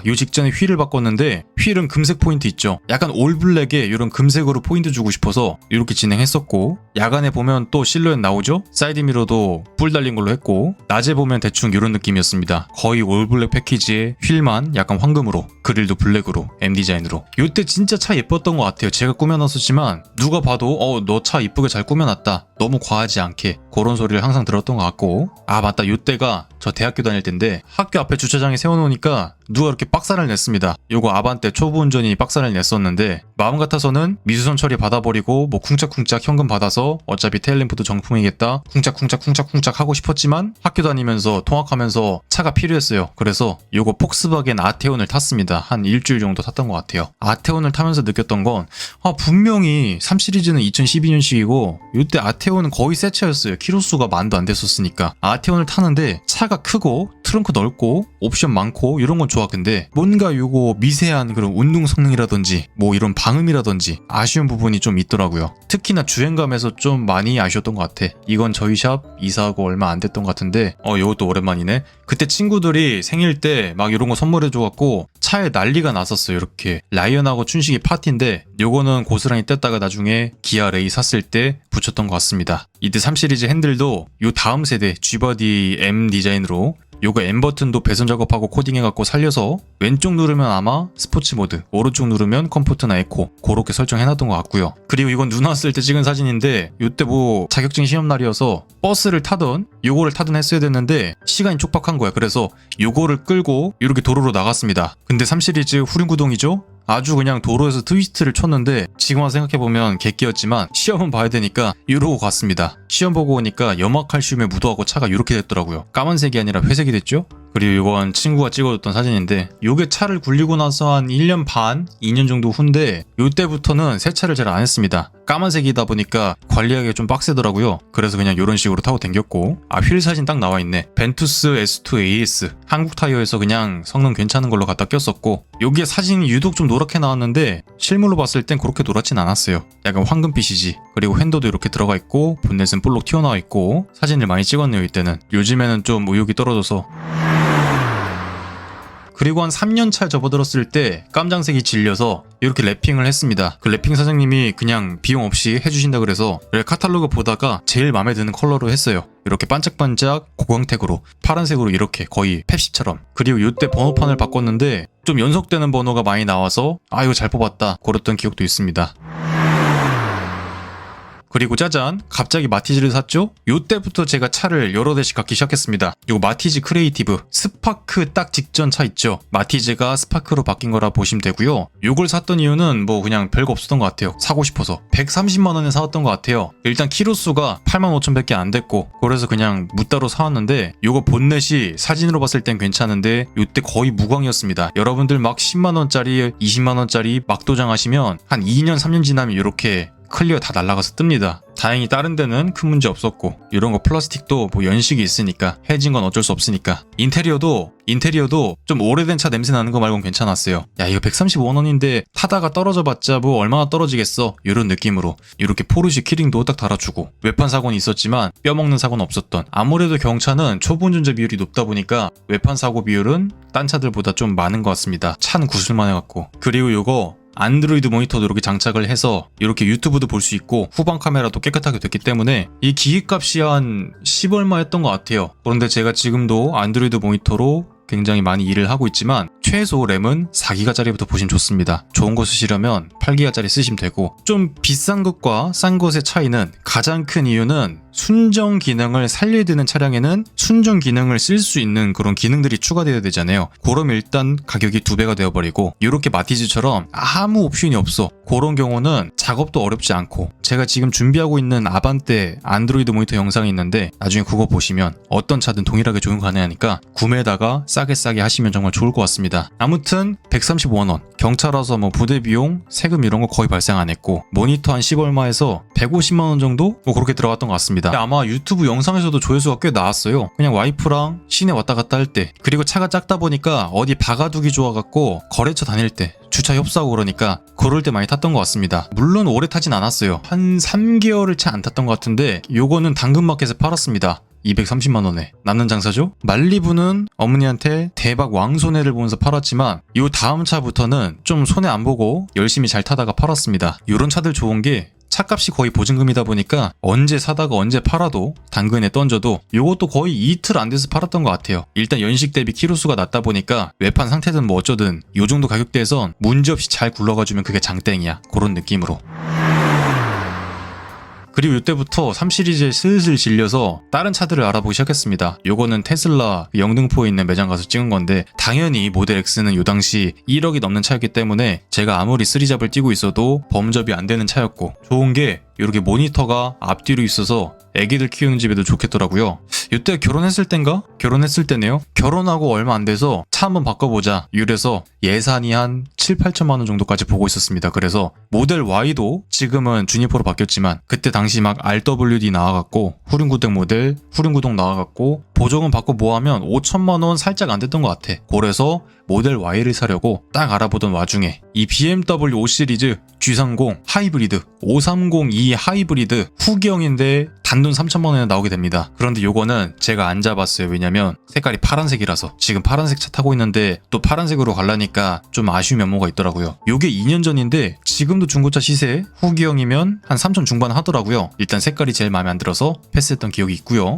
요 직전에 휠을 바꿨는데 휠은 금색 포인트 있죠. 약간 올블랙에 이런 금색으로 포인트 주고 싶어서 이렇게 진행했었고 야간에 보면 또 실루엣 나오죠. 사이드미러도 뿔 달린 걸로 했고 낮에 보면 대충 이런 느낌이었습니다. 거의 올블랙 패키지에 휠만 약간 황금으로 그릴도 블랙으로 M 디자인으로. 이때 진짜 차 예뻤던 것 같아요. 제가 꾸며놨었지만 누가 봐도 너 차 이쁘게 잘 꾸며놨다. 너무 과하지 않게 그런 소리를 항상 들었던 것 같고 맞다 이때가 저 대학교 다닐 때인데 학교 앞에 주차장에 세워놓으니까 누가 이렇게 빡사를 냈습니다. 요거 아반떼 초보 운전이 빡사를 냈었는데 마음 같아서는 미수선 처리 받아버리고 뭐 쿵짝쿵짝 현금 받아서 어차피 테일램프도 정품이겠다 쿵짝쿵짝 하고 싶었지만 학교 다니면서 통학하면서 차가 필요했어요. 그래서 요거 폭스바겐 아테온을 탔습니다. 한 일주일 정도 탔던 것 같아요. 아테온을 타면서 느꼈던 건 분명히 3 시리즈는 2012년식이고 요때 아테온은 거의 새 차였어요. 키로수가 만도 안 됐었으니까. 아테온을 타는데 차가 크고 트렁크 넓고 옵션 많고 이런 건 좋아. 근데 뭔가 요거 미세한 그런 운동 성능이라든지 뭐 이런 방음이라든지 아쉬운 부분이 좀 있더라고요. 특히나 주행감에서 좀 많이 아쉬웠던 것 같아. 이건 저희 샵 이사하고 얼마 안 됐던 것 같은데 요것도 오랜만이네. 그때 친구들이 생일 때 막 이런 거 선물해줘갖고 차에 난리가 났었어요. 이렇게 라이언하고 춘식이 파티인데 요거는 고스란히 뗐다가 나중에 기아 레이 샀을 때 붙였던 것 같습니다. 이때 3 시리즈 핸들도 요 다음 세대 G버디 M 디자인으로 요거 M 버튼도 배선 작업하고 코딩해갖고 살려서 왼쪽 누르면 아마 스포츠 모드, 오른쪽 누르면 컴포트나 에코 그렇게 설정해놨던 것 같고요. 그리고 이건 눈 왔을 때 찍은 사진인데 요때 뭐 자격증 시험 날이어서 버스를 타던 요거를 타던 했어야 됐는데 시간이 촉박한 거야. 그래서 요거를 끌고 이렇게 도로로 나갔습니다. 근데 3 시리즈 후륜구동이죠? 아주 그냥 도로에서 트위스트를 쳤는데 지금 와서 생각해보면 개끼였지만 시험은 봐야 되니까 이러고 갔습니다. 시험 보고 오니까 염화칼슘에 묻어가고 차가 이렇게 됐더라고요. 까만색이 아니라 회색이 됐죠? 그리고 이건 친구가 찍어줬던 사진인데 요게 차를 굴리고 나서 한 1년 반, 2년 정도 후인데 요때부터는 세차를 잘 안 했습니다. 까만색이다 보니까 관리하기가 좀 빡세더라고요. 그래서 그냥 이런 식으로 타고 댕겼고 휠 사진 딱 나와있네. 벤투스 S2 AS 한국 타이어에서 그냥 성능 괜찮은 걸로 갖다 꼈었고 여기에 사진이 유독 좀 노랗게 나왔는데 실물로 봤을 땐 그렇게 노랗진 않았어요. 약간 황금빛이지. 그리고 핸더도 이렇게 들어가 있고 본넷은 볼록 튀어나와 있고 사진을 많이 찍었네요. 이때는. 요즘에는 좀 의욕이 떨어져서. 그리고 한 3년차 접어들었을 때 깜장색이 질려서 이렇게 랩핑을 했습니다. 그 랩핑 사장님이 그냥 비용 없이 해주신다 그래서 카탈로그 보다가 제일 마음에 드는 컬러로 했어요. 이렇게 반짝반짝 고광택으로 파란색으로 이렇게 거의 펩시처럼. 그리고 이때 번호판을 바꿨는데 좀 연속되는 번호가 많이 나와서 이거 잘 뽑았다 그랬던 기억도 있습니다. 그리고 짜잔, 갑자기 마티즈를 샀죠? 요때부터 제가 차를 여러 대씩 갖기 시작했습니다. 요 마티즈 크리에이티브 스파크 딱 직전 차 있죠? 마티즈가 스파크로 바뀐 거라 보시면 되고요. 요걸 샀던 이유는 뭐 그냥 별거 없었던 것 같아요. 사고 싶어서 130만 원에 사왔던 것 같아요. 일단 키로수가 85,000밖에 안 됐고, 그래서 그냥 무따로 사왔는데 요거 본넷이 사진으로 봤을 땐 괜찮은데 요때 거의 무광이었습니다. 여러분들 막 10만원짜리 20만원짜리 막도장 하시면 한 2년 3년 지나면 이렇게 클리어 다 날아가서 뜹니다. 다행히 다른 데는 큰 문제 없었고, 이런 거 플라스틱도 뭐 연식이 있으니까 해진 건 어쩔 수 없으니까. 인테리어도 좀 오래된 차 냄새 나는 거 말곤 괜찮았어요. 야, 이거 135원인데 타다가 떨어져 봤자 뭐 얼마나 떨어지겠어, 이런 느낌으로 이렇게 포르쉐 키링도 딱 달아주고, 외판 사고는 있었지만 뼈먹는 사고는 없었던. 아무래도 경차는 초보 운전자 비율이 높다 보니까 외판 사고 비율은 딴 차들보다 좀 많은 것 같습니다. 차는 구슬만 해갖고. 그리고 요거 안드로이드 모니터도 이렇게 장착을 해서 이렇게 유튜브도 볼 수 있고 후방 카메라도 깨끗하게 됐기 때문에 이 기기값이 한 10얼마 했던 것 같아요. 그런데 제가 지금도 안드로이드 모니터로 굉장히 많이 일을 하고 있지만 최소 램은 4기가짜리부터 보시면 좋습니다. 좋은 거 쓰시려면 8기가짜리 쓰시면 되고, 좀 비싼 것과 싼 것의 차이는, 가장 큰 이유는 순정 기능을 살려야 되는 차량에는 순정 기능을 쓸 수 있는 그런 기능들이 추가되어야 되잖아요. 그럼 일단 가격이 2배가 되어버리고, 이렇게 마티즈처럼 아무 옵션이 없어. 그런 경우는 작업도 어렵지 않고, 제가 지금 준비하고 있는 아반떼 안드로이드 모니터 영상이 있는데 나중에 그거 보시면 어떤 차든 동일하게 적용 가능하니까 구매에다가 싸게 하시면 정말 좋을 것 같습니다. 아무튼 135만원, 경차라서 뭐 부대 비용, 세금 이런 거 거의 발생 안 했고, 모니터 한 10얼마에서 150만원 정도? 뭐 그렇게 들어갔던 것 같습니다. 아마 유튜브 영상에서도 조회수가 꽤 나왔어요. 그냥 와이프랑 시내 왔다 갔다 할 때, 그리고 차가 작다 보니까 어디 박아두기 좋아갖고 거래처 다닐 때, 주차 협소하고 그러니까 그럴 때 많이 탔던 것 같습니다. 물론 오래 타진 않았어요. 한 3개월을 채 안 탔던 것 같은데 요거는 당근마켓에 팔았습니다. 230만원에. 남는 장사죠? 말리부는 어머니한테 대박 왕손해를 보면서 팔았지만 이 다음 차부터는 좀 손해 안 보고 열심히 잘 타다가 팔았습니다. 이런 차들 좋은 게 차값이 거의 보증금이다 보니까 언제 사다가 언제 팔아도, 당근에 던져도 요것도 거의 이틀 안 돼서 팔았던 것 같아요. 일단 연식 대비 키로수가 낮다 보니까 외판 상태든 뭐 어쩌든 요 정도 가격대에선 문제없이 잘 굴러가주면 그게 장땡이야. 그런 느낌으로. 그리고 이때부터 3시리즈에 슬슬 질려서 다른 차들을 알아보기 시작했습니다. 요거는 테슬라 영등포에 있는 매장 가서 찍은 건데, 당연히 모델 X는 요 당시 1억이 넘는 차였기 때문에 제가 아무리 3잡을 띄고 있어도 범접이 안 되는 차였고, 좋은 게 이렇게 모니터가 앞뒤로 있어서 애기들 키우는 집에도 좋겠더라고요. 이때 결혼했을 때네요. 결혼하고 얼마 안 돼서 차 한번 바꿔보자 이래서 예산이 한 7, 8천만 원 정도까지 보고 있었습니다. 그래서 모델 Y도 지금은 주니퍼로 바뀌었지만 그때 당시 막 RWD 나와갖고 후륜구동 모델, 후륜구동 나와갖고 보조금 받고 뭐하면 5천만 원 살짝 안 됐던 것 같아. 그래서 모델 Y를 사려고 딱 알아보던 와중에 이 BMW 5시리즈 G30 하이브리드 530e 하이브리드 후기형인데 단돈 3천만 원에 나오게 됩니다. 그런데 요거는 제가 안 잡았어요. 왜냐면 색깔이 파란색이라서. 지금 파란색 차 타고 있는데 또 파란색으로 가려니까 좀 아쉬운 면모가 있더라고요. 요게 2년 전인데 지금도 중고차 시세 후기형이면 한 3천 중반 하더라고요. 일단 색깔이 제일 마음에 안 들어서 패스했던 기억이 있고요.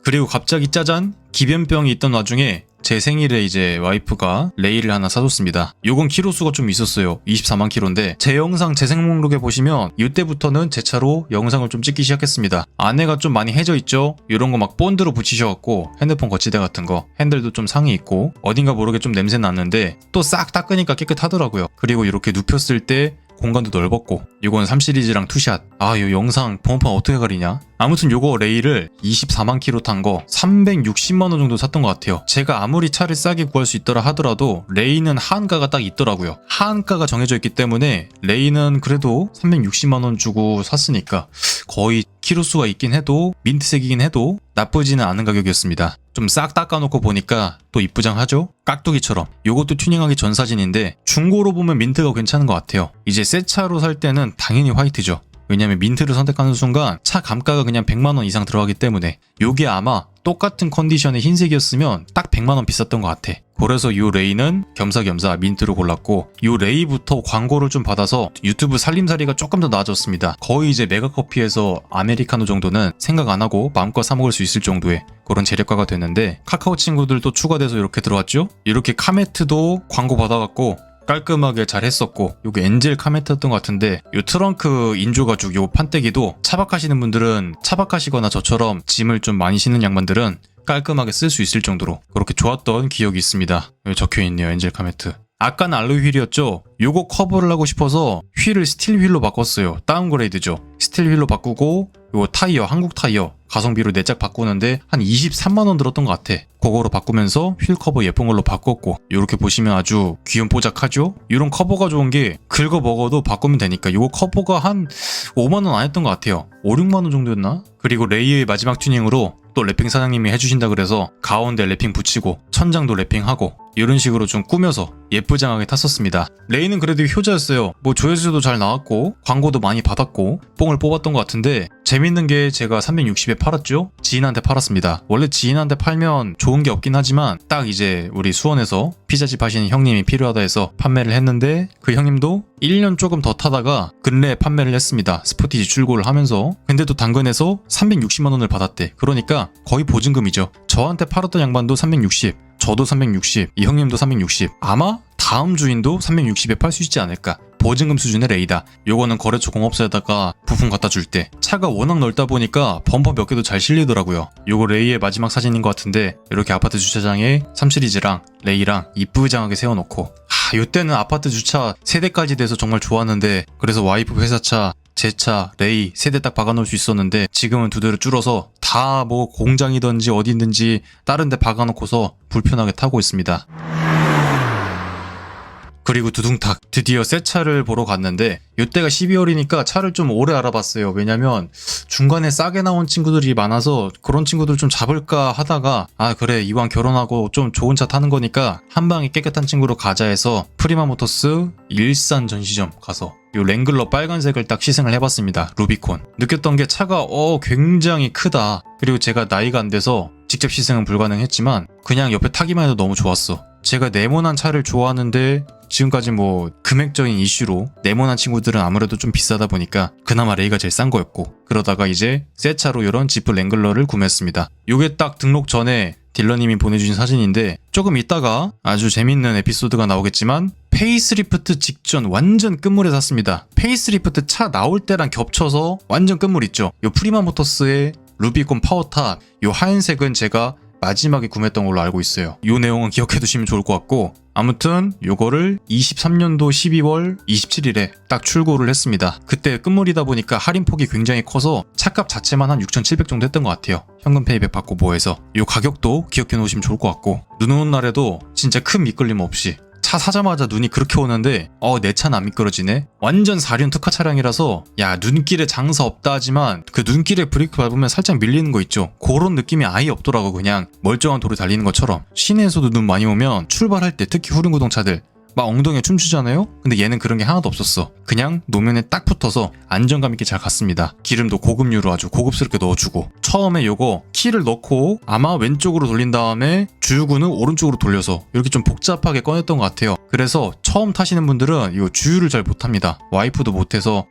그리고 갑자기 짜잔, 기변병이 있던 와중에 제 생일에 이제 와이프가 레이를 하나 사줬습니다. 요건 키로수가 좀 있었어요. 24만 키로인데 제 영상 재생 목록에 보시면 이때부터는 제 차로 영상을 좀 찍기 시작했습니다. 안에가 좀 많이 해져 있죠? 이런 거 막 본드로 붙이셔갖고 핸드폰 거치대 같은 거, 핸들도 좀 상이 있고 어딘가 모르게 좀 냄새 났는데 또 싹 닦으니까 깨끗하더라고요. 그리고 이렇게 눕혔을 때 공간도 넓었고, 이건 3시리즈랑 투샷. 요 영상 번호판 어떻게 가리냐? 아무튼 요거 레이를 24만 키로 탄 거 360만 원 정도 샀던 것 같아요. 제가 아무리 차를 싸게 구할 수 있더라 하더라도 레이는 하한가가 딱 있더라고요. 하한가가 정해져 있기 때문에 레이는 그래도 360만 원 주고 샀으니까 거의 키로수가 있긴 해도 민트색이긴 해도 나쁘지는 않은 가격이었습니다. 좀 싹 닦아놓고 보니까 또 이쁘장하죠? 깍두기처럼. 요것도 튜닝하기 전 사진인데 중고로 보면 민트가 괜찮은 것 같아요. 이제 새 차로 살 때는 당연히 화이트죠. 왜냐면 민트를 선택하는 순간 차 감가가 그냥 100만원 이상 들어가기 때문에. 요게 아마 똑같은 컨디션의 흰색이었으면 딱 100만원 비쌌던 것 같아. 그래서 요 레이는 겸사겸사 민트로 골랐고, 요 레이부터 광고를 좀 받아서 유튜브 살림살이가 조금 더 나아졌습니다. 거의 이제 메가커피에서 아메리카노 정도는 생각 안 하고 마음껏 사 먹을 수 있을 정도의 그런 재력가가 됐는데, 카카오 친구들도 추가돼서 이렇게 들어왔죠. 이렇게 카메트도 광고 받아갖고 깔끔하게 잘 했었고, 요게 엔젤 카멘트였던 것 같은데 요 트렁크 인조가죽 요 판때기도 차박하시는 분들은, 차박하시거나 저처럼 짐을 좀 많이 싣는 양반들은 깔끔하게 쓸 수 있을 정도로 그렇게 좋았던 기억이 있습니다. 여기 적혀있네요, 엔젤 카멘트. 아까는 알로이 휠이었죠. 요거 커버를 하고 싶어서 휠을 스틸 휠로 바꿨어요. 다운그레이드죠. 스틸 휠로 바꾸고 요 타이어, 한국 타이어 가성비로 4짝 바꾸는데 한 23만원 들었던 것 같아. 그거로 바꾸면서 휠 커버 예쁜 걸로 바꿨고, 요렇게 보시면 아주 귀염 뽀짝하죠? 이런 커버가 좋은 게 긁어 먹어도 바꾸면 되니까. 요거 커버가 한 5만원 안 했던 것 같아요. 5, 6만원 정도였나? 그리고 레이의 마지막 튜닝으로 또 랩핑 사장님이 해주신다 그래서 가운데 랩핑 붙이고 천장도 랩핑하고 이런 식으로 좀 꾸며서 예쁘장하게 탔었습니다. 레이는 그래도 효자였어요. 뭐 조회수도 잘 나왔고 광고도 많이 받았고 뽕을 뽑았던 것 같은데, 재밌는 게 제가 360에 팔았죠? 지인한테 팔았습니다. 원래 지인한테 팔면 좋은 게 없긴 하지만 딱 이제 우리 수원에서 피자집 하시는 형님이 필요하다 해서 판매를 했는데, 그 형님도 1년 조금 더 타다가 근래에 판매를 했습니다. 스포티지 출고를 하면서. 근데 또 당근에서 360만원을 받았대. 그러니까 거의 보증금이죠. 저한테 팔았던 양반도 360, 저도 360, 이 형님도 360, 아마 다음 주인도 360에 팔 수 있지 않을까. 보증금 수준의 레이다. 요거는 거래처 공업사에다가 부품 갖다 줄 때 차가 워낙 넓다 보니까 범퍼 몇 개도 잘 실리더라고요. 요거 레이의 마지막 사진인 것 같은데, 이렇게 아파트 주차장에 3시리즈랑 레이랑 이쁘장하게 세워놓고, 요때는 아파트 주차 3대까지 돼서 정말 좋았는데, 그래서 와이프 회사차, 제 차, 레이 3대 딱 박아놓을 수 있었는데, 지금은 2대로 줄어서 다 뭐 공장이든지 어디든지 다른 데 박아놓고서 불편하게 타고 있습니다. 그리고 두둥탁 드디어 새 차를 보러 갔는데, 이때가 12월이니까 차를 좀 오래 알아봤어요. 왜냐면 중간에 싸게 나온 친구들이 많아서 그런 친구들 좀 잡을까 하다가, 그래 이왕 결혼하고 좀 좋은 차 타는 거니까 한 방에 깨끗한 친구로 가자 해서 프리마 모터스 일산 전시점 가서 요 랭글러 빨간색을 딱 시승을 해봤습니다. 루비콘. 느꼈던 게 차가 굉장히 크다. 그리고 제가 나이가 안 돼서 직접 시승은 불가능했지만 그냥 옆에 타기만 해도 너무 좋았어. 제가 네모난 차를 좋아하는데 지금까지 뭐 금액적인 이슈로 네모난 친구들은 아무래도 좀 비싸다 보니까 그나마 레이가 제일 싼 거였고, 그러다가 이제 새 차로 이런 지프 랭글러를 구매했습니다. 요게 딱 등록 전에 딜러님이 보내주신 사진인데, 조금 있다가 아주 재밌는 에피소드가 나오겠지만 페이스리프트 직전 완전 끝물에 샀습니다. 페이스리프트 차 나올 때랑 겹쳐서 완전 끝물 있죠. 요 프리마 모터스의 루비콘 파워탑, 요 하얀색은 제가 마지막에 구매했던 걸로 알고 있어요. 요 내용은 기억해 두시면 좋을 것 같고, 아무튼 요거를 23년도 12월 27일에 딱 출고를 했습니다. 그때 끝물이다 보니까 할인폭이 굉장히 커서 차값 자체만 한 6,700 정도 했던 것 같아요. 현금 페이백 받고 뭐해서. 요 가격도 기억해 놓으시면 좋을 것 같고, 눈 오는 날에도 진짜 큰 미끌림 없이 차 사자마자 눈이 그렇게 오는데 내 차는 안 미끄러지네. 완전 4륜 특화 차량이라서 눈길에 장사 없다 하지만 그 눈길에 브레이크 밟으면 살짝 밀리는 거 있죠. 그런 느낌이 아예 없더라고. 그냥 멀쩡한 도로 달리는 것처럼. 시내에서도 눈 많이 오면 출발할 때 특히 후륜구동차들 막 엉덩이에 춤추잖아요? 근데 얘는 그런 게 하나도 없었어. 그냥 노면에 딱 붙어서 안정감 있게 잘 갔습니다. 기름도 고급류로 아주 고급스럽게 넣어주고, 처음에 요거 키를 넣고 아마 왼쪽으로 돌린 다음에 주유구는 오른쪽으로 돌려서 이렇게 좀 복잡하게 꺼냈던 것 같아요. 그래서 처음 타시는 분들은 이 주유를 잘 못합니다. 와이프도 못해서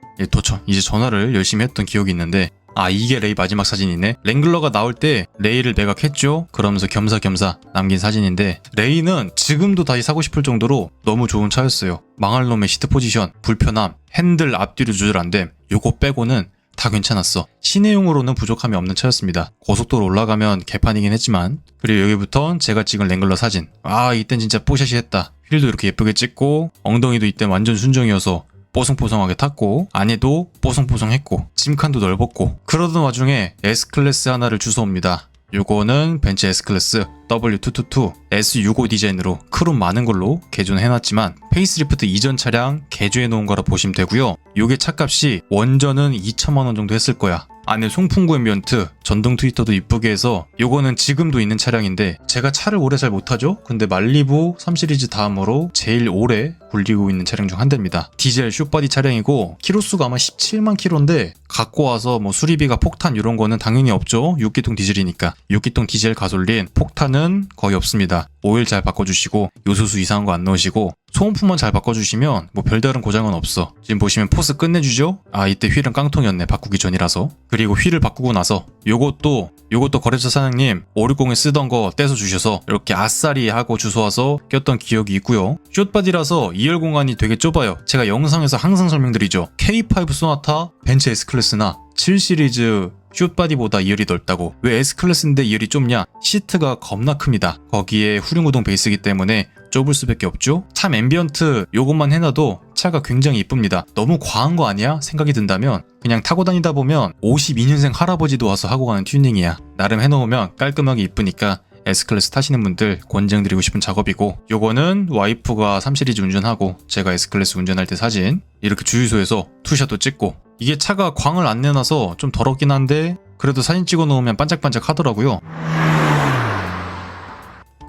이제 전화를 열심히 했던 기억이 있는데, 이게 레이 마지막 사진이네. 랭글러가 나올 때 레이를 매각했죠. 그러면서 겸사겸사 남긴 사진인데, 레이는 지금도 다시 사고 싶을 정도로 너무 좋은 차였어요. 망할 놈의 시트 포지션, 불편함, 핸들 앞뒤로 조절 안 됨, 요거 빼고는 다 괜찮았어. 시내용으로는 부족함이 없는 차였습니다. 고속도로 올라가면 개판이긴 했지만. 그리고 여기부턴 제가 찍은 랭글러 사진. 이땐 진짜 뽀샤시 했다. 휠도 이렇게 예쁘게 찍고, 엉덩이도 이땐 완전 순정이어서 뽀송뽀송하게 탔고, 안에도 뽀송뽀송했고, 짐칸도 넓었고. 그러던 와중에 S클래스 하나를 주워옵니다. 요거는 벤츠 S클래스 W222 S65 디자인으로 크롬 많은 걸로 개조해놨지만 페이스리프트 이전 차량 개조해놓은 거라 보시면 되고요. 요게 차값이 원전은 2천만원 정도 했을 거야. 안에 송풍구 앰비언트, 전동 트위터도 이쁘게 해서 요거는 지금도 있는 차량인데, 제가 차를 오래 잘 못하죠? 근데 말리부 3시리즈 다음으로 제일 오래 굴리고 있는 차량 중 한 대입니다. 디젤 숏바디 차량이고 키로수가 아마 17만 킬로인데, 갖고 와서 뭐 수리비가 폭탄 이런 거는 당연히 없죠. 6기통 디젤이니까. 6기통 디젤 가솔린 폭탄은 거의 없습니다. 오일 잘 바꿔주시고 요소수 이상한 거 안 넣으시고 소음품만 잘 바꿔주시면 뭐 별다른 고장은 없어. 지금 보시면 포스 끝내주죠? 아 이때 휠은 깡통이었네, 바꾸기 전이라서. 그리고 휠을 바꾸고 나서 요것도 거래처 사장님 560에 쓰던 거 떼서 주셔서 이렇게 아싸리 하고 주워와서 꼈던 기억이 있고요. 숏바디라서 2열 공간이 되게 좁아요. 제가 영상에서 항상 설명드리죠. K5 소나타, 벤츠 S클래스나 7 시리즈 숏바디보다 2열이 넓다고. 왜 S클래스인데 2열이 좁냐? 시트가 겁나 큽니다. 거기에 후륜구동 베이스이기 때문에 좁을 수밖에 없죠. 참 앰비언트 요것만 해놔도 차가 굉장히 이쁩니다. 너무 과한 거 아니야? 생각이 든다면 그냥 타고 다니다 보면 52년생 할아버지도 와서 하고 가는 튜닝이야. 나름 해놓으면 깔끔하게 이쁘니까 S클래스 타시는 분들 권장드리고 싶은 작업이고, 요거는 와이프가 3시리즈 운전하고 제가 S클래스 운전할 때 사진. 이렇게 주유소에서 투샷도 찍고. 이게 차가 광을 안 내놔서 좀 더럽긴 한데 그래도 사진 찍어 놓으면 반짝반짝 하더라고요.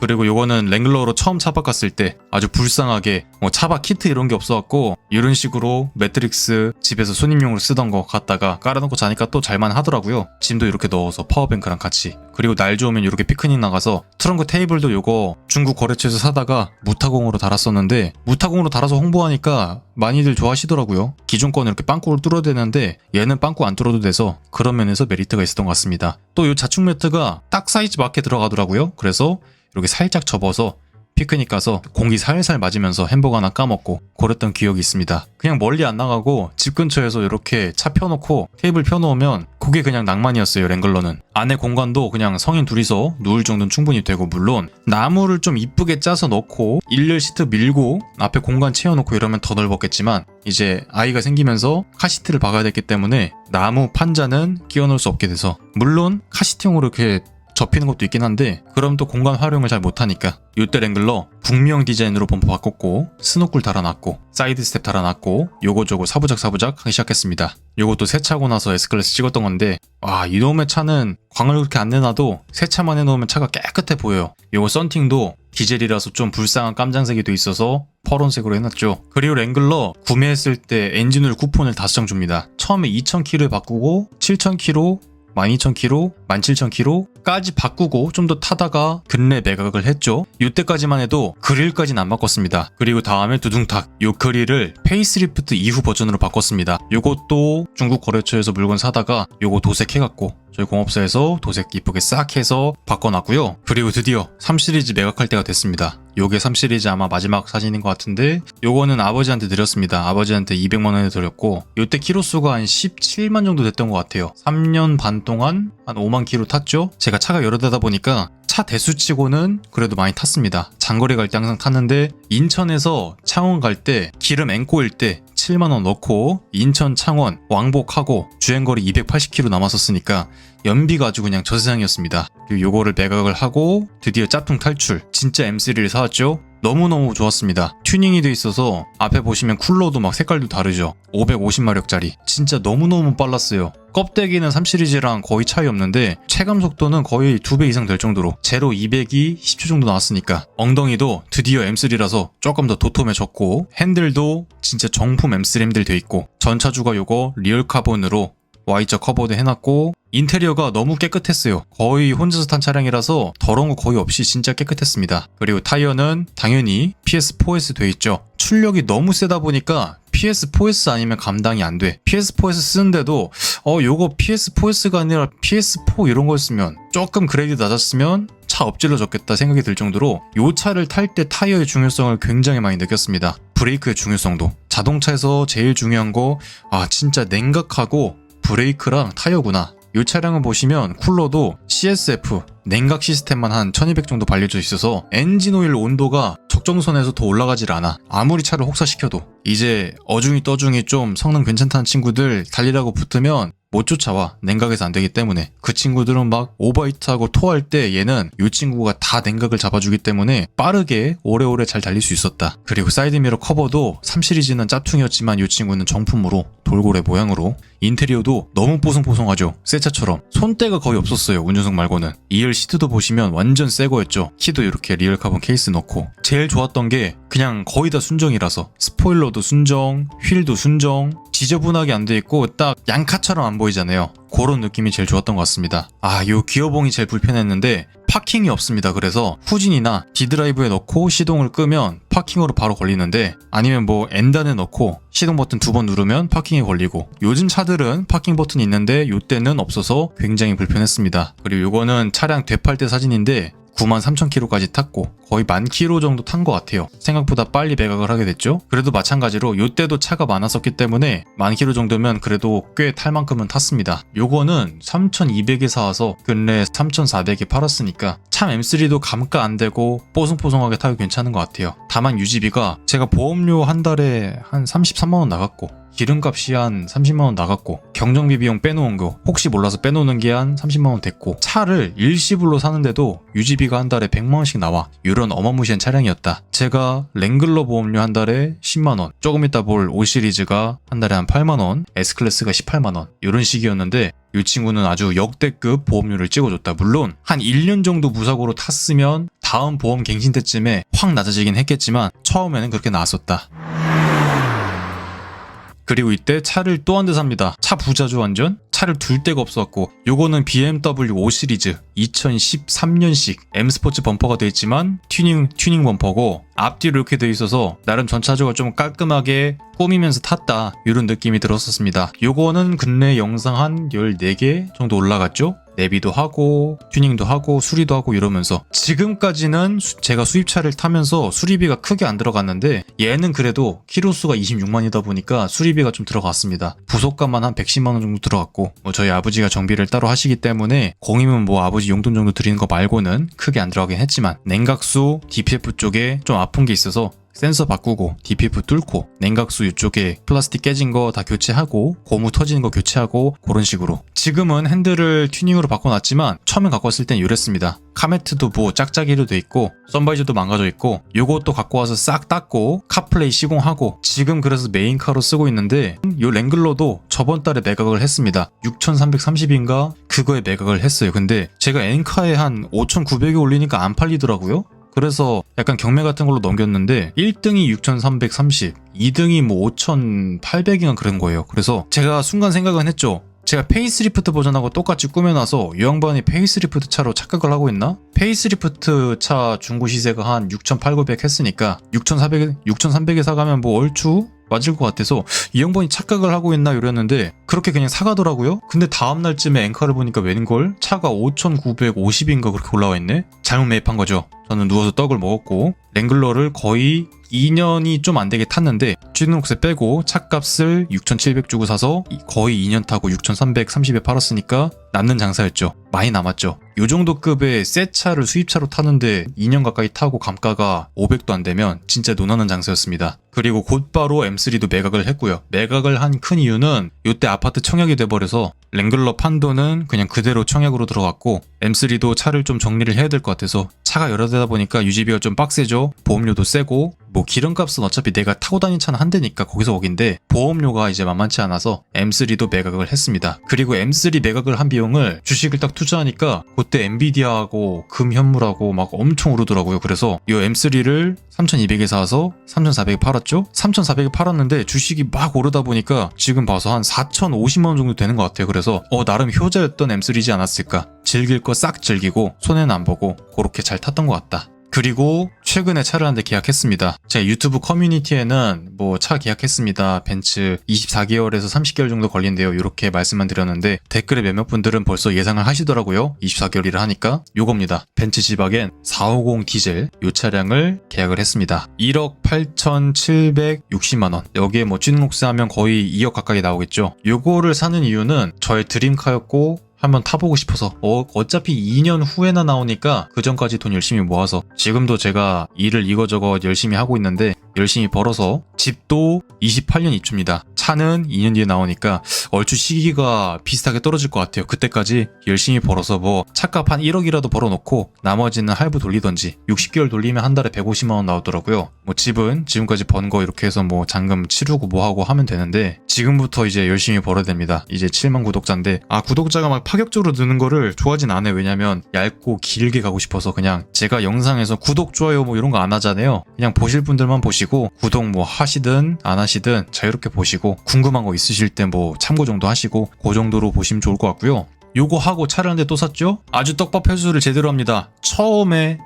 그리고 요거는 랭글러로 처음 차 바꿨을 때 아주 불쌍하게 뭐 차박 키트 이런 게 없어갖고 이런 식으로 매트릭스 집에서 손님용으로 쓰던 거 갖다가 깔아놓고 자니까 또 잘만 하더라고요. 짐도 이렇게 넣어서 파워뱅크랑 같이. 그리고 날 좋으면 이렇게 피크닉 나가서 트렁크 테이블도 요거 중국 거래처에서 사다가 무타공으로 달았었는데, 무타공으로 달아서 홍보하니까 많이들 좋아하시더라고요. 기존 거는 이렇게 빵꾸를 뚫어야 되는데 얘는 빵꾸 안 뚫어도 돼서 그런 면에서 메리트가 있었던 것 같습니다. 또 요 자축 매트가 딱 사이즈 맞게 들어가더라고요. 그래서 이렇게 살짝 접어서 피크닉 가서 공기 살살 맞으면서 햄버거 하나 까먹고 그랬던 기억이 있습니다. 그냥 멀리 안 나가고 집 근처에서 이렇게 차 펴놓고 테이블 펴놓으면 그게 그냥 낭만이었어요. 랭글러는 안에 공간도 그냥 성인 둘이서 누울 정도는 충분히 되고, 물론 나무를 좀 이쁘게 짜서 넣고 일렬 시트 밀고 앞에 공간 채워놓고 이러면 더 넓었겠지만, 이제 아이가 생기면서 카시트를 박아야 됐기 때문에 나무 판자는 끼워 넣을 수 없게 돼서, 물론 카시트용으로 이렇게 접히는 것도 있긴 한데 그럼 또 공간 활용을 잘 못하니까 요때 랭글러 북미형 디자인으로 범퍼 바꿨고 스노쿨 달아놨고 사이드 스텝 달아놨고 요거저거 사부작 하기 시작했습니다. 요것도 새 차고 나서 S클래스 찍었던 건데, 와 이놈의 차는 광을 그렇게 안 내놔도 새 차만 해놓으면 차가 깨끗해 보여요. 요거 썬팅도 디젤이라서 좀 불쌍한 깜장색이 돼 있어서 퍼런색으로 해놨죠. 그리고 랭글러 구매했을 때 엔진오일 쿠폰을 5장 줍니다. 처음에 2,000km에 바꾸고 7,000km 12,000km, 17,000km까지 바꾸고 좀 더 타다가 근래 매각을 했죠. 이때까지만 해도 그릴까지는 안 바꿨습니다. 그리고 다음에 두둥탁 요 그릴을 페이스리프트 이후 버전으로 바꿨습니다. 요것도 중국 거래처에서 물건 사다가 요거 도색해갖고 저희 공업사에서 도색 이쁘게 싹 해서 바꿔놨고요. 그리고 드디어 3시리즈 매각할 때가 됐습니다. 요게 3시리즈 아마 마지막 사진인 것 같은데, 요거는 아버지한테 드렸습니다. 아버지한테 200만원에 드렸고 요때 키로수가 한 17만 정도 됐던 것 같아요. 3년 반 동안 한 5만 키로 탔죠. 제가 차가 여러 대다 보니까 차 대수치고는 그래도 많이 탔습니다. 장거리 갈 때 항상 탔는데 인천에서 창원 갈 때 기름 앵꼬일 때 7만원 넣고 인천 창원 왕복하고 주행거리 280km 남았었으니까 연비가 아주 그냥 저세상이었습니다. 그리고 요거를 매각을 하고 드디어 짭퉁 탈출, 진짜 M3를 사왔죠. 너무너무 좋았습니다. 튜닝이 돼 있어서 앞에 보시면 쿨러도 막 색깔도 다르죠. 550마력짜리 진짜 너무너무 빨랐어요. 껍데기는 3시리즈랑 거의 차이 없는데 체감 속도는 거의 2배 이상 될 정도로 제로 200이 10초 정도 나왔으니까, 엉덩이도 드디어 M3라서 조금 더 도톰해졌고, 핸들도 진짜 정품 M3 핸들 돼 있고, 전차주가 요거 리얼 카본으로 Y자 커버도 해놨고, 인테리어가 너무 깨끗했어요. 거의 혼자서 탄 차량이라서 더러운 거 거의 없이 진짜 깨끗했습니다. 그리고 타이어는 당연히 PS4S 돼 있죠. 출력이 너무 세다 보니까 PS4S 아니면 감당이 안 돼. PS4S 쓰는데도 요거 PS4S가 아니라 PS4 이런 거였으면, 조금 그레이드 낮았으면 차 엎질러졌겠다 생각이 들 정도로 요 차를 탈 때 타이어의 중요성을 굉장히 많이 느꼈습니다. 브레이크의 중요성도. 자동차에서 제일 중요한 거 진짜 냉각하고 브레이크랑 타이어구나. 이 차량을 보시면 쿨러도 CSF 냉각 시스템만 한 1200 정도 발려져 있어서 엔진 오일 온도가 적정선에서 더 올라가질 않아. 아무리 차를 혹사시켜도. 이제 어중이 떠중이 좀 성능 괜찮다는 친구들 달리라고 붙으면 못 쫓아와. 냉각해서 안 되기 때문에. 그 친구들은 막 오버히트하고 토할 때 얘는 이 친구가 다 냉각을 잡아주기 때문에 빠르게 오래오래 잘 달릴 수 있었다. 그리고 사이드미러 커버도 3시리즈는 짭퉁이었지만 이 친구는 정품으로 돌고래 모양으로. 인테리어도 너무 뽀송뽀송하죠. 새 차처럼. 손때가 거의 없었어요. 운전석 말고는. 2열 시트도 보시면 완전 새 거였죠. 키도 이렇게 리얼 카본 케이스 넣고. 제일 좋았던 게 그냥 거의 다 순정이라서 스포일러도 순정, 휠도 순정, 지저분하게 안 돼 있고 딱 양카처럼 안 보이잖아요. 그런 느낌이 제일 좋았던 것 같습니다. 요 기어봉이 제일 불편했는데 파킹이 없습니다. 그래서 후진이나 D드라이브에 넣고 시동을 끄면 파킹으로 바로 걸리는데, 아니면 뭐 N단에 넣고 시동 버튼 2번 누르면 파킹이 걸리고, 요즘 차들은 파킹 버튼이 있는데 요때는 없어서 굉장히 불편했습니다. 그리고 요거는 차량 되팔 때 사진인데 93,000km까지 탔고 거의 10,000km 정도 탄 것 같아요. 생각보다 빨리 매각을 하게 됐죠. 그래도 마찬가지로 요때도 차가 많았었기 때문에 10,000km 정도면 그래도 꽤 탈 만큼은 탔습니다. 요거는 3,200에 사와서 근래 3,400에 팔았으니까 참 M3도 감가 안 되고 뽀송뽀송하게 타기 괜찮은 것 같아요. 다만 유지비가 제가 보험료 한 달에 한 33만원 나갔고, 기름값이 한 30만원 나갔고, 경정비 비용 빼놓은 거 혹시 몰라서 빼놓는 게 한 30만원 됐고, 차를 일시불로 사는데도 유지비가 한 달에 100만원씩 나와. 이런 어마무시한 차량이었다. 제가 랭글러 보험료 한 달에 10만원, 조금 이따 볼 5시리즈가 한 달에 한 8만원, S클래스가 18만원, 이런 식이었는데 이 친구는 아주 역대급 보험료를 찍어줬다. 물론 한 1년 정도 무사고로 탔으면 다음 보험 갱신 때쯤에 확 낮아지긴 했겠지만 처음에는 그렇게 나왔었다. 그리고 이때 차를 또 한 대 삽니다. 차 부자죠 완전? 차를 둘 데가 없었고, 요거는 BMW 5 시리즈 2013년식 M 스포츠 범퍼가 되어 있지만 튜닝 범퍼고, 앞뒤로 이렇게 되어 있어서 나름 전차적으로 좀 깔끔하게 꾸미면서 탔다, 이런 느낌이 들었었습니다. 요거는 근래 영상 한 14개 정도 올라갔죠? 내비도 하고 튜닝도 하고 수리도 하고 이러면서. 지금까지는 제가 수입차를 타면서 수리비가 크게 안 들어갔는데, 얘는 그래도 키로수가 26만이다 보니까 수리비가 좀 들어갔습니다. 부속값만 한 110만원 정도 들어갔고, 뭐 저희 아버지가 정비를 따로 하시기 때문에 공이면 뭐 아버지 용돈 정도 드리는 거 말고는 크게 안 들어가긴 했지만, 냉각수 DPF 쪽에 좀 아픈 게 있어서 센서 바꾸고 DPF 뚫고, 냉각수 이쪽에 플라스틱 깨진 거 다 교체하고 고무 터지는 거 교체하고, 그런 식으로. 지금은 핸들을 튜닝으로 바꿔놨지만 처음에 갖고 왔을 땐 이랬습니다. 카메트도 뭐 짝짝이로 돼 있고 선바이저도 망가져 있고, 요것도 갖고 와서 싹 닦고 카플레이 시공하고, 지금 그래서 메인카로 쓰고 있는데, 요 랭글러도 저번 달에 매각을 했습니다. 6,330인가 그거에 매각을 했어요. 근데 제가 엔카에 한 5,900에 올리니까 안 팔리더라고요. 그래서 약간 경매 같은 걸로 넘겼는데 1등이 6,330, 2등이 뭐 5,800인가 그런 거예요. 그래서 제가 순간 생각은 했죠. 제가 페이스리프트 버전하고 똑같이 꾸며놔서 이 양반이 페이스리프트 차로 착각을 하고 있나? 페이스리프트 차 중고 시세가 한 6,800 했으니까 6,300에 사가면 뭐 얼추 맞을 것 같아서 이 양반이 착각을 하고 있나 이랬는데 그렇게 그냥 사가더라고요. 근데 다음날쯤에 엔카를 보니까 웬걸? 차가 5,950인가 그렇게 올라와 있네? 잘못 매입한 거죠. 저는 누워서 떡을 먹었고, 랭글러를 거의 2년이 좀 안 되게 탔는데 취등록세 빼고 차값을 6,700 주고 사서 거의 2년 타고 6,330에 팔았으니까 남는 장사였죠. 많이 남았죠. 요 정도 급의 새 차를 수입차로 타는데 2년 가까이 타고 감가가 500도 안 되면 진짜 논하는 장사였습니다. 그리고 곧바로 M3도 매각을 했고요. 매각을 한 큰 이유는 요때 아파트 청약이 돼버려서 랭글러 판도는 그냥 그대로 청약으로 들어갔고, M3도 차를 좀 정리를 해야 될 것 같아서, 차가 여러 대다 보니까 유지비가 좀 빡세죠. 보험료도 세고, 뭐 기름값은 어차피 내가 타고 다닌 차는 한 대니까 거기서 거긴데 보험료가 이제 만만치 않아서 M3도 매각을 했습니다. 그리고 M3 매각을 한 비용을 주식을 딱 투자하니까 그때 엔비디아하고 금현물하고 막 엄청 오르더라고요. 그래서 이 M3를 3,200에 사서 3,400에 팔았죠. 3,400에 팔았는데 주식이 막 오르다 보니까 지금 봐서 한 4,050만원 정도 되는 것 같아요. 그래서 나름 효자였던 M3이지 않았을까. 즐길 거 싹 즐기고 손해는 안 보고 그렇게 잘 탔던 것 같다. 그리고 최근에 차를 한 대 계약했습니다. 제가 유튜브 커뮤니티에는 뭐 차 계약했습니다. 벤츠 24개월에서 30개월 정도 걸린대요. 이렇게 말씀만 드렸는데 댓글에 몇몇 분들은 벌써 예상을 하시더라고요. 24개월이라 하니까 요겁니다. 벤츠 지바겐 450 디젤 요 차량을 계약을 했습니다. 1억 8,760만원. 여기에 뭐 취등록세 하면 거의 2억 가까이 나오겠죠. 요거를 사는 이유는 저의 드림카였고 한번 타보고 싶어서. 어차피 2년 후에나 나오니까 그 전까지 돈 열심히 모아서, 지금도 제가 일을 이거저거 열심히 하고 있는데 열심히 벌어서, 집도 28년 입주입니다. 차는 2년 뒤에 나오니까 얼추 시기가 비슷하게 떨어질 것 같아요. 그때까지 열심히 벌어서 뭐 차값 한 1억이라도 벌어놓고 나머지는 할부 돌리던지, 60개월 돌리면 한 달에 150만원 나오더라고요. 뭐 집은 지금까지 번 거 이렇게 해서 뭐 잔금 치르고 뭐 하고 하면 되는데, 지금부터 이제 열심히 벌어야 됩니다. 이제 7만 구독자인데, 구독자가 막 파격적으로 느는 거를 좋아하진 않아요. 왜냐면 얇고 길게 가고 싶어서. 그냥 제가 영상에서 구독, 좋아요 뭐 이런 거 안 하잖아요. 그냥 보실 분들만 보시고, 구독 뭐 하시든 안 하시든 자유롭게 보시고, 궁금한 거 있으실 때 뭐 참고 정도 하시고 그 정도로 보시면 좋을 것 같고요. 요거 하고 차를 한 대 또 샀죠? 아주 떡밥 회수를 제대로 합니다.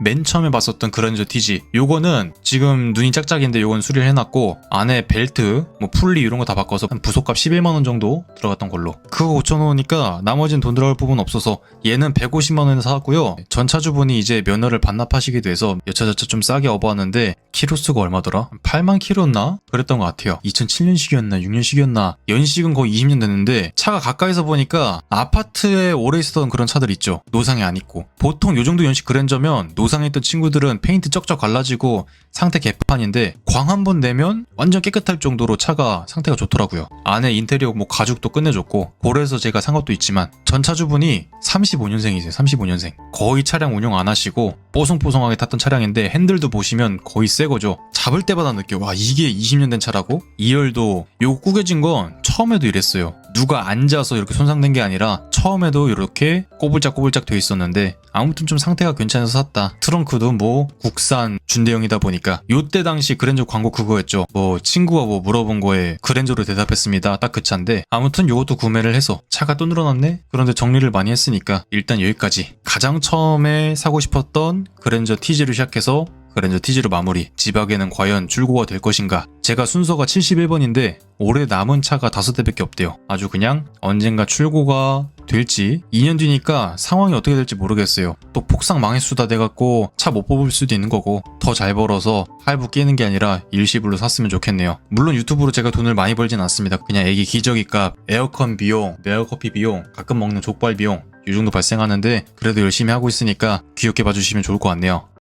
맨 처음에 봤었던 그랜저 TG. 요거는 지금 눈이 짝짝인데 요건 수리를 해놨고, 안에 벨트, 뭐 풀리 이런 거 다 바꿔서 한 부속값 11만원 정도 들어갔던 걸로. 그거 5,000원이니까 나머지는 돈 들어갈 부분 없어서 얘는 150만원에 사왔고요. 전 차주분이 이제 면허를 반납하시게 돼서 여차저차 좀 싸게 업어왔는데 키로수가 얼마더라? 8만 킬로였나? 그랬던 것 같아요. 2007년식이었나 6년식이었나. 연식은 거의 20년 됐는데 차가 가까이서 보니까 아파트에 오래 있었던 그런 차들 있죠. 노상에 안 있고. 보통 요 정도 연식 그랜저면 노상에 있던 친구들은 페인트 쩍쩍 갈라지고 상태 개판인데 광 한 번 내면 완전 깨끗할 정도로 차가 상태가 좋더라고요. 안에 인테리어 뭐 가죽도 끝내줬고, 그래서 제가 산 것도 있지만 전 차주분이 35년생이세요. 35년생. 거의 차량 운영 안 하시고 뽀송뽀송하게 탔던 차량인데 핸들도 보시면 거의 새 거죠. 잡을 때마다 느껴. 와, 이게 20년 된 차라고? 2열도 요거 구겨진 건 처음에도 이랬어요. 누가 앉아서 이렇게 손상된 게 아니라 처음에도 이렇게 꼬불짝꼬불짝 돼 있었는데 아무튼 좀 상태가 괜찮아서 샀다. 트렁크도 뭐 국산 준대형이다 보니까 요때 당시 그랜저 광고 그거였죠. 뭐 친구가 뭐 물어본 거에 그랜저로 대답했습니다. 딱 그 차인데 아무튼 요것도 구매를 해서 차가 또 늘어났네? 그런데 정리를 많이 했으니까 일단 여기까지. 가장 처음에 사고 싶었던 그랜저 TG를 시작해서 그랜저 TG로 마무리. 지박에는 과연 출고가 될 것인가? 제가 순서가 71번인데 올해 남은 차가 5대밖에 없대요. 아주 그냥 언젠가 출고가 될지 2년 뒤니까 상황이 어떻게 될지 모르겠어요. 또 폭삭 망했수다 돼갖고 차 못 뽑을 수도 있는 거고, 더 잘 벌어서 할부 끼는 게 아니라 일시불로 샀으면 좋겠네요. 물론 유튜브로 제가 돈을 많이 벌진 않습니다. 그냥 애기 기저귀 값, 에어컨 비용, 메어커피 비용, 가끔 먹는 족발 비용 이 정도 발생하는데 그래도 열심히 하고 있으니까 귀엽게 봐주시면 좋을 것 같네요.